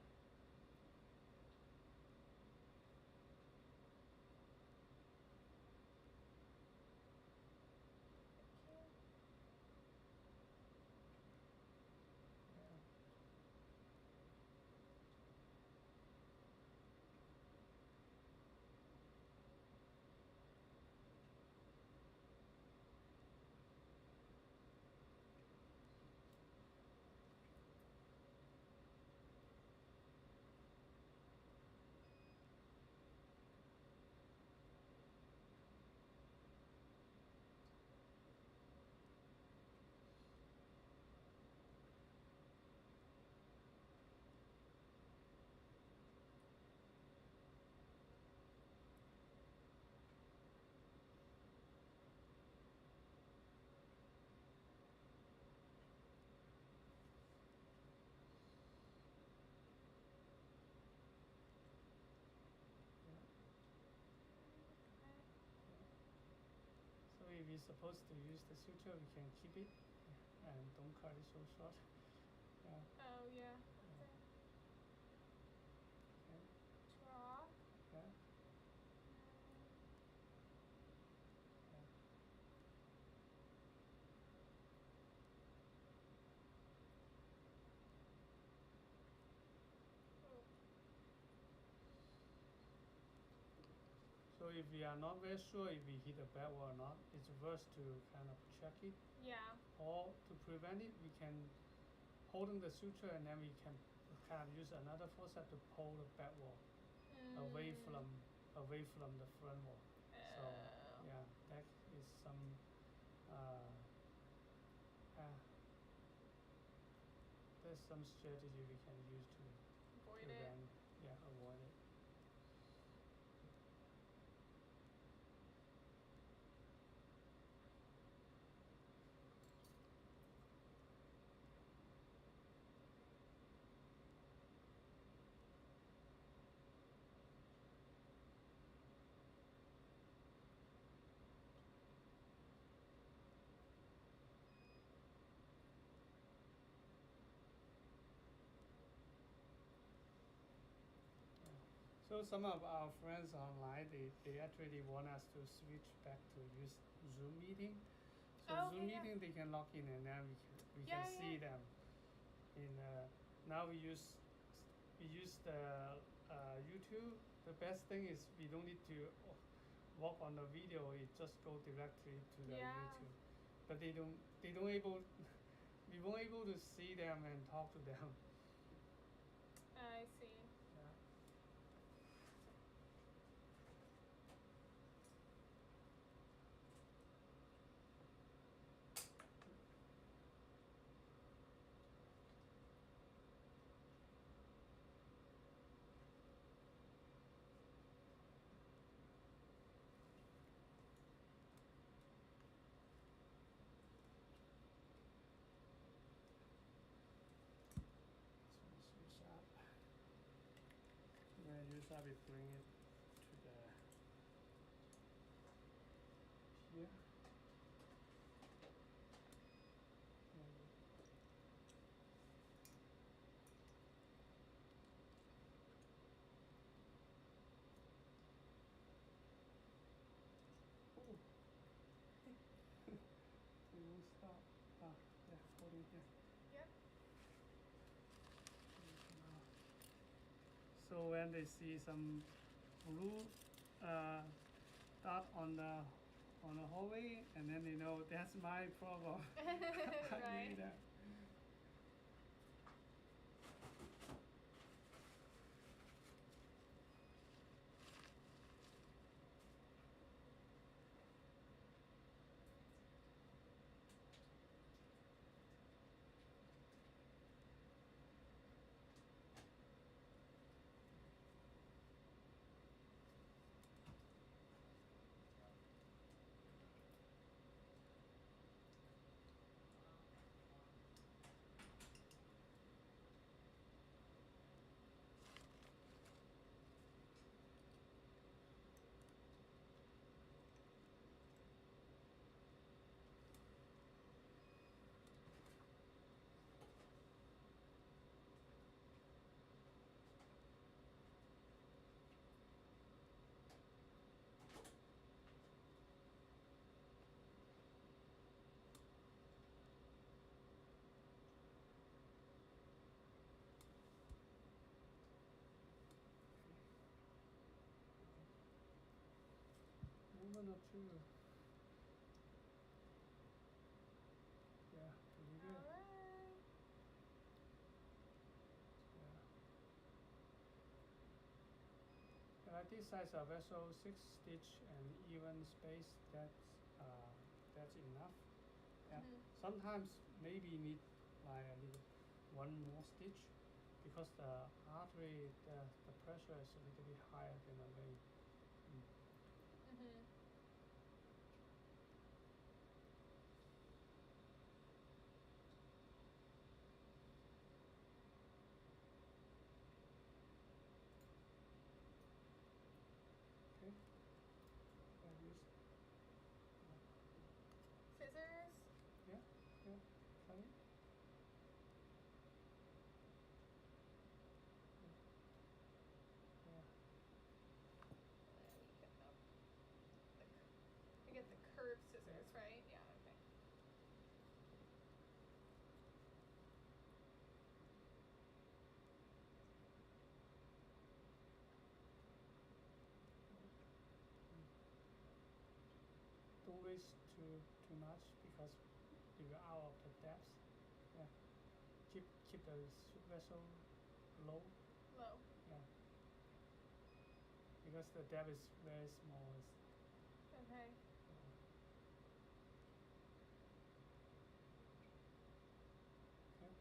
we're supposed to use the suture, we can keep it and don't cut it so short. Yeah. Oh yeah. Okay. Draw. Yeah. Yeah. Oh. So if we are not very sure if we hit a bad wall or not, it's worth to kind of check it. Yeah. Or to prevent it, we can holding the suture and then we can kind of use another forceps to pull the back wall away from the front wall. So yeah, that is some there's some strategy we can use to avoid prevent it. avoid it. So some of our friends online, they actually want us to switch back to use Zoom meeting. So Oh, Zoom okay, yeah. meeting they can log in and then we Yeah, can see yeah. them. In now we use the YouTube. The best thing is we don't need to walk on the video. It just go directly to the Yeah. YouTube. But they don't able we won't able to see them and talk to them. I see. Yeah. Switch up. When I use up, we bring it to the here. Oh. It won't stop. Yeah, hold it here. Yep. So when they see some blue dot on the hallway, and then they know that's my problem. I Right. need that. Moment or two. Yeah, pretty good. Alright. Yeah. Like this size of vessel, 6 stitch and even space. That's enough. Yeah. Sometimes maybe need like a little one more stitch because the artery the pressure is a little bit higher than the vein. Okay. too much because you are out of the depth. Yeah. Keep the vessel low. Low. Yeah. Because the depth is very small. Okay. Okay. Good.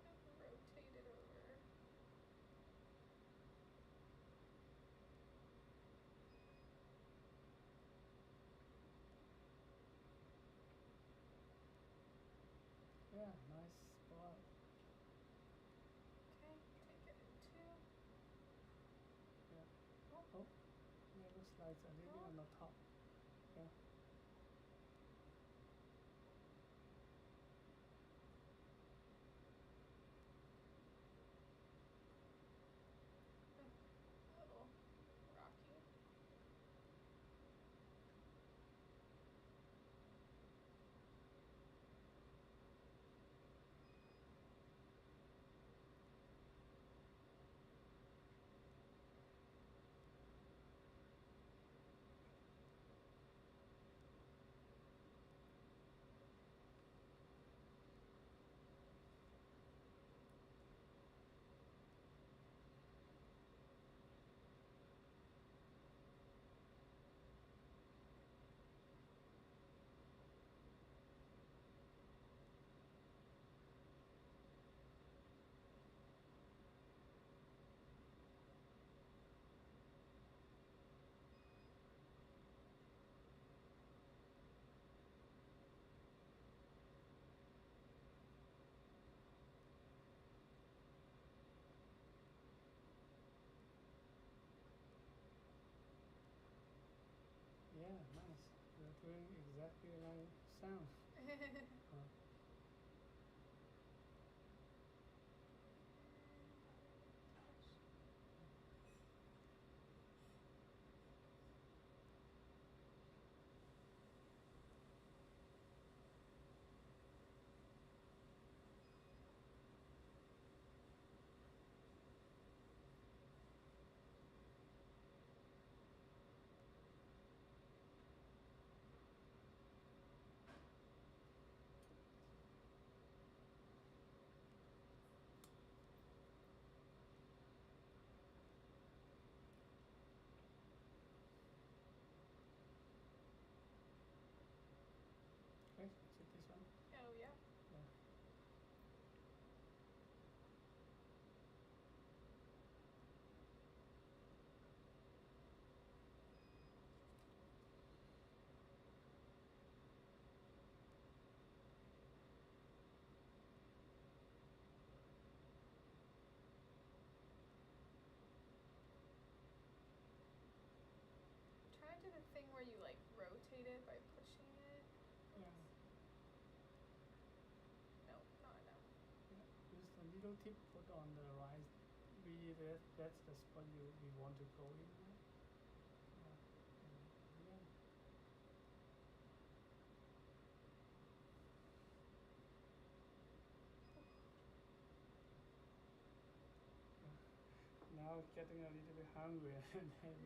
Kind of rotate it over. Yeah, nice spot. Okay, take it in two. Yeah. Oh, yeah, looks like it's a little bit on the top. Yeah. A little rocky. Yeah, nice. You're doing exactly like sound. Okay, check this one. Oh, yeah. Yeah. Try to do the thing where you like rotate it by pushing it. Yeah. No, not enough. Yeah. Use the little tip put on the right that's the spot you want to go in, right? Yeah. Now getting a little bit hungry and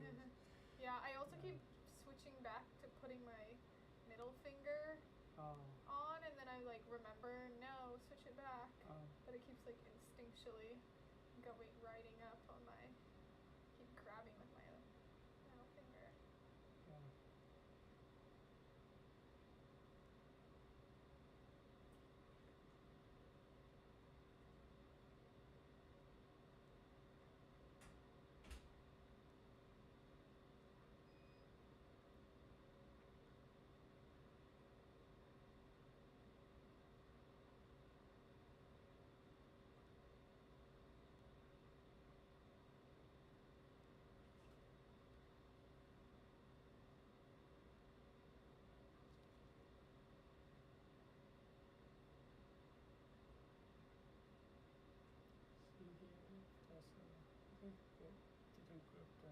then Yeah, I also Yeah. keep switching back to putting my middle finger oh, on, and then I like remember, no, switch it back. oh, But it keeps like instinctually riding up on my, keep grabbing with my middle finger. yeah. See here, that's okay, good. Didn't group the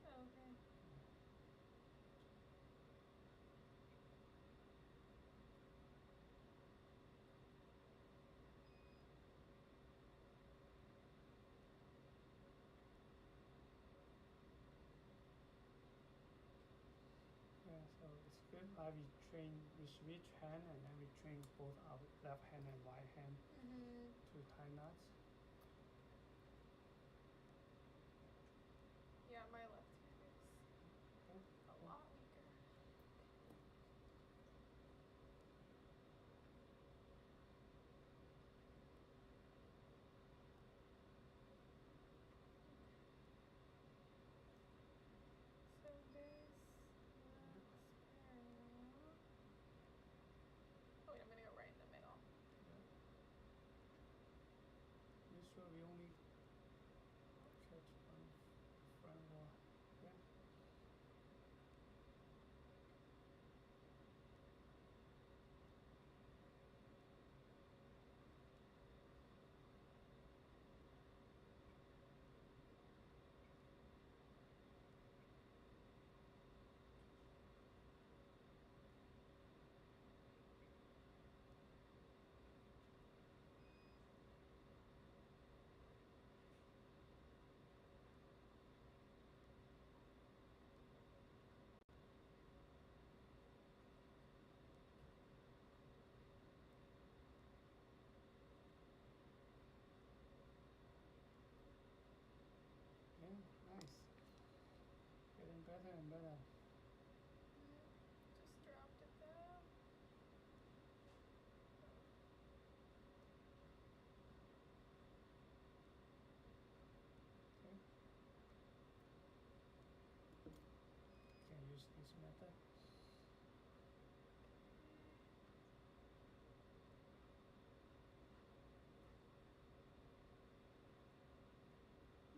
Okay. yeah, so it's good. We switch hand and then we train both our left hand and right hand to tie knots. Yeah, my left hand is Okay. a lot weaker. So this looks parallel. Oh wait, I'm gonna go right in the middle. Make sure we only catch one front wall. Yeah. Yeah, nice. Getting better and better. Just dropped it though. Okay. Can use this method.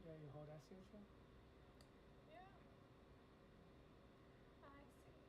Yeah, you hold that suture. Yeah. I see.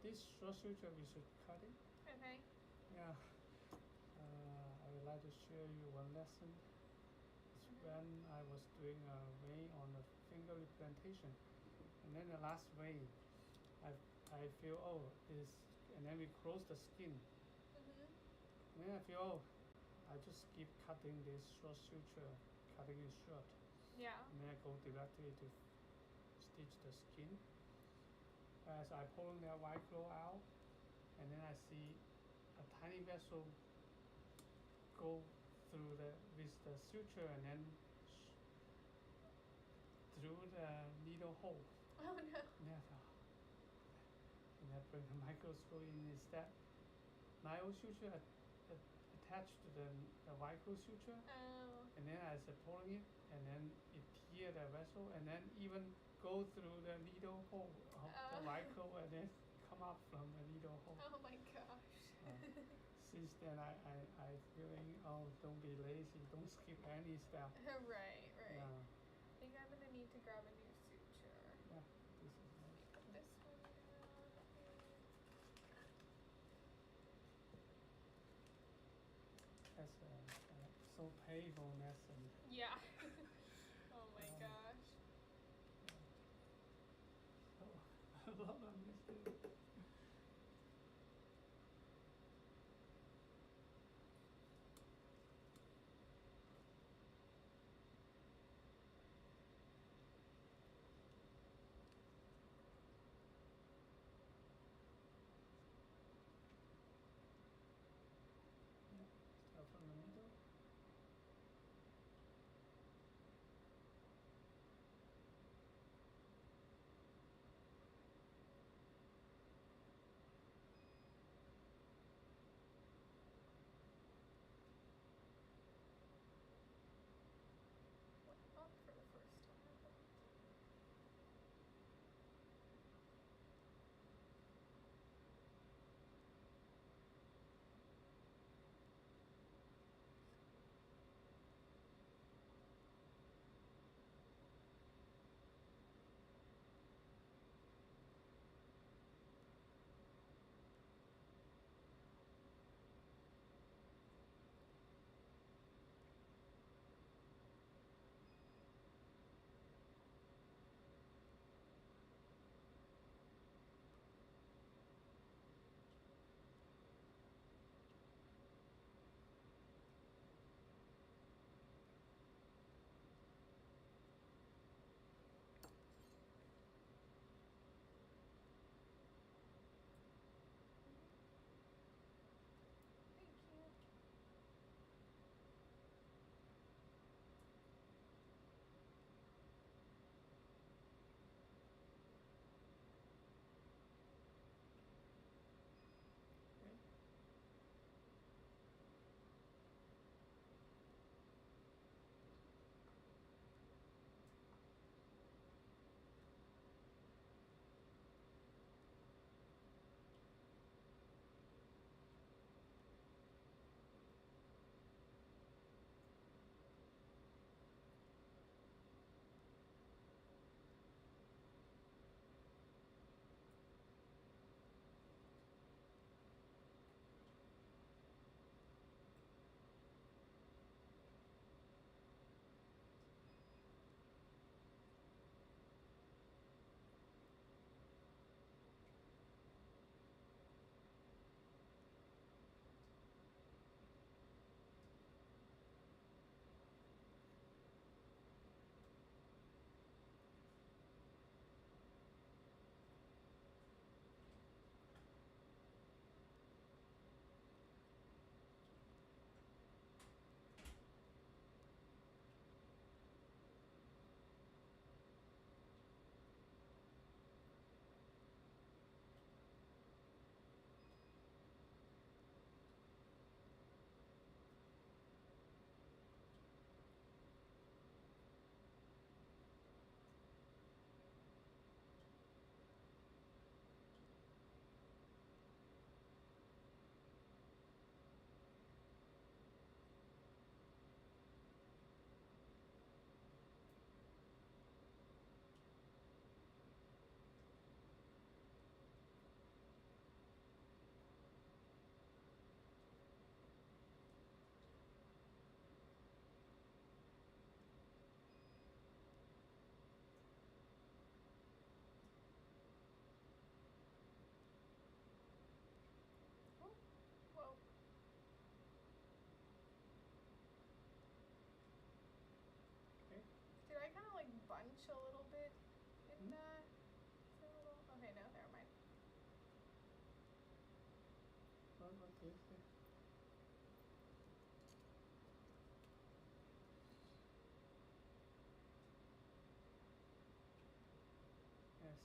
this short suture we should cut it. Okay. Yeah. I would like to share you one lesson. It's when I was doing a vein on the finger replantation, and then the last vein, I feel this, and then we close the skin, and then I feel I just keep cutting this short suture, cutting it short, Yeah. and then I go directly to stitch the skin. As I pulling that white claw out, and then I see a tiny vessel go through with the suture, and then through the needle hole. Oh no. And I bring the microscope in. Is that my old suture attached to the micro suture? Oh. And then as I pulling it, and then it tear the vessel, and then even go through the needle hole of the micro, and then come up from the needle hole. Oh my gosh. Since then I feeling, don't be lazy, don't skip any step. Right. Yeah. I think I'm gonna need to grab a new suture. Yeah. This is nice. Put this one down. That's so painful lesson. Yeah. Oh my gosh. A lot of mistakes. Start from the middle.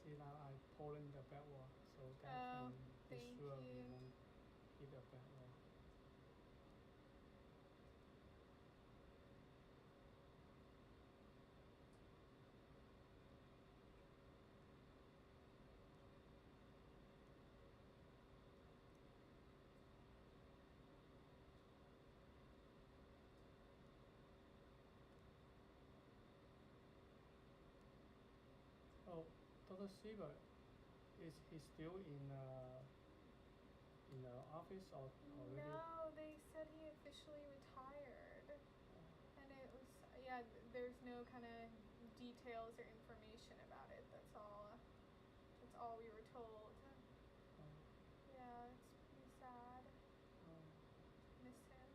see now I pulling the back wall, so that Oh, can be thank sure we you. won't hit the back wall. Oh, Dr. Sieber, is he still in the office or already? No, they said he officially retired. And it was, yeah, there's no kind of details or information about it. That's all we were told. Yeah, it's pretty sad. Miss him.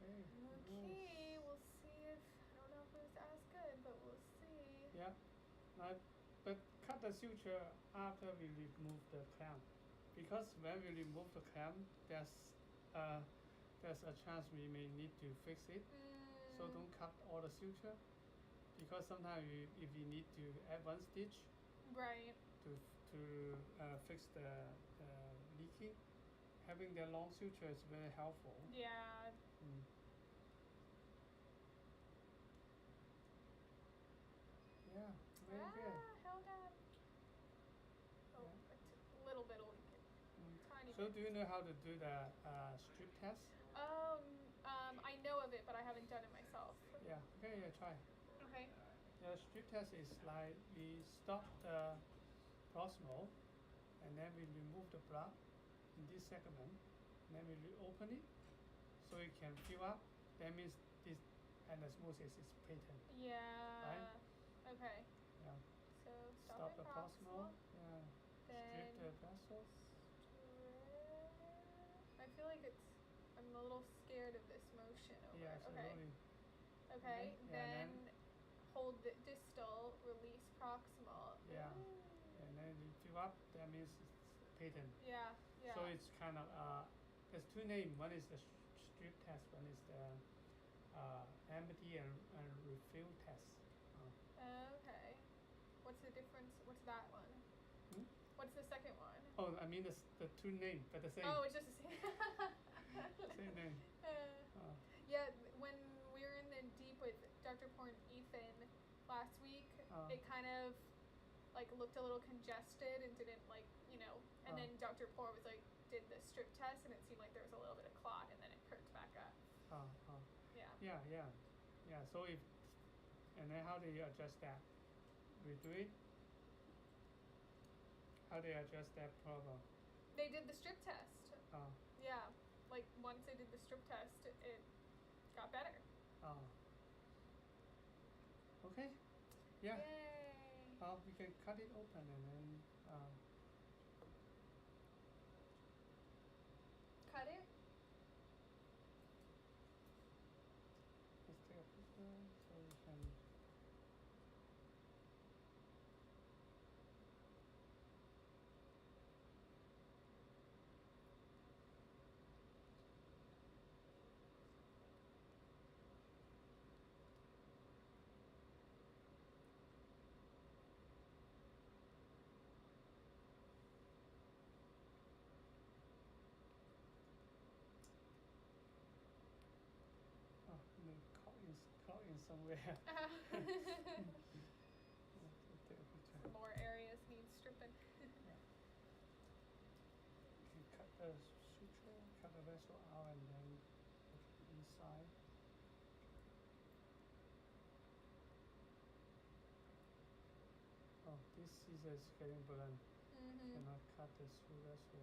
Okay, we'll see if, I don't know if it was as good, but we'll see. Yeah, but cut the suture after we remove the clamp, because when we remove the clamp, there's a chance we may need to fix it. So don't cut all the suture, because sometimes if we need to add one stitch Right. to fix the leaking, having the long suture is very helpful. Yeah. Yeah, very good. Held on. Oh, Yeah. a little bit of leaking. Tiny So bit. do you know how to do the strip test? I know of it, but I haven't done it myself. Yeah, okay, yeah, try. Okay. The strip test is like we stop the proximal, and then we remove the blood in this segment, and then we reopen it, so it can fill up. That means this anastomosis is patent. Yeah. Right? Okay. Yeah. So Stop the proximal. Yeah. Then Strip the vessel. I feel like I'm a little scared of this motion over. Yeah, Okay. absolutely. Okay. Yeah, Then hold the distal, release proximal. Yeah. Ooh. And then you fill up. That means it's patent. Yeah. Yeah. So it's kind of there's two names. One is the strip test. One is the empty and refill test. Okay. What's the difference? What's that one? What's the second one? Oh, I mean the two names, but the same. Oh, it's just the same. Same name. Yeah, when we were in the deep with Dr. Porn Ethan last week, it kind of like looked a little congested and didn't and then Dr. Poor was like did the strip test and it seemed like there was a little bit of clot and then it perked back up. Yeah. So and then how do you adjust that? We do it. How do you address that problem? They did the strip test. Yeah, like once they did the strip test, it got better. Okay. Yeah. Yay. We can cut it open and then cut it. let's take a picture so we can. Caught in somewhere. Take a picture. Some more areas need stripping. You can cut the suture, cut the vessel out, and then put it inside. Oh, this scissor is getting blunt. Cannot cut the through vessel.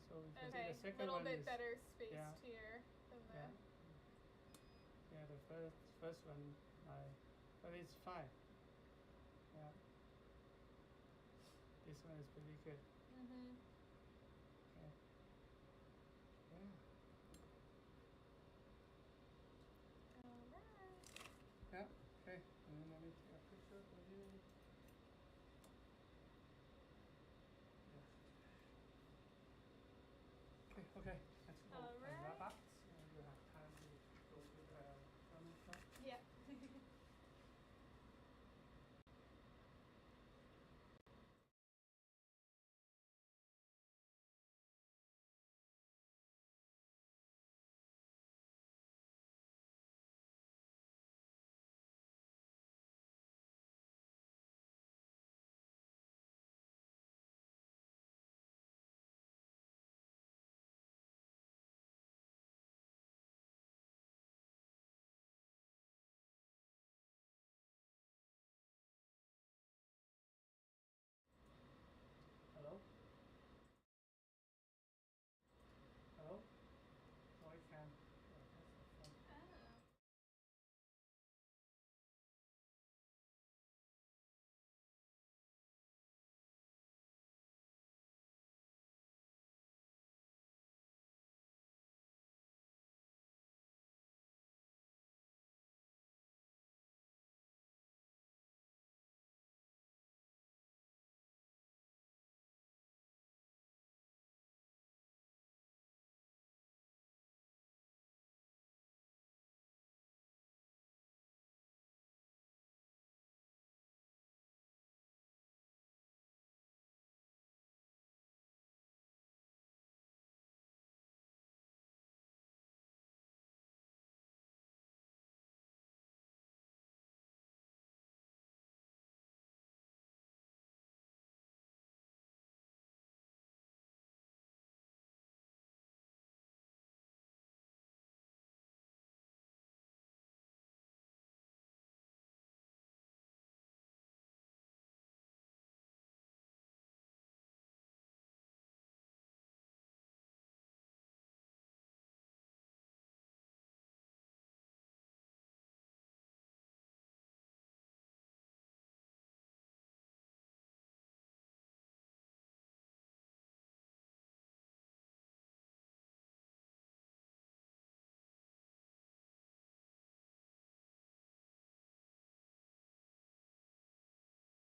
So we You see Okay, the a second little one bit is, better spaced yeah. here than Yeah. the. Yeah, the first one, but it's fine. Yeah. This one is pretty good. Mhm. Okay. Yeah. All right. Yeah. Okay. And then let me take a picture for you. Yeah. Okay. Okay. Let's go. All right.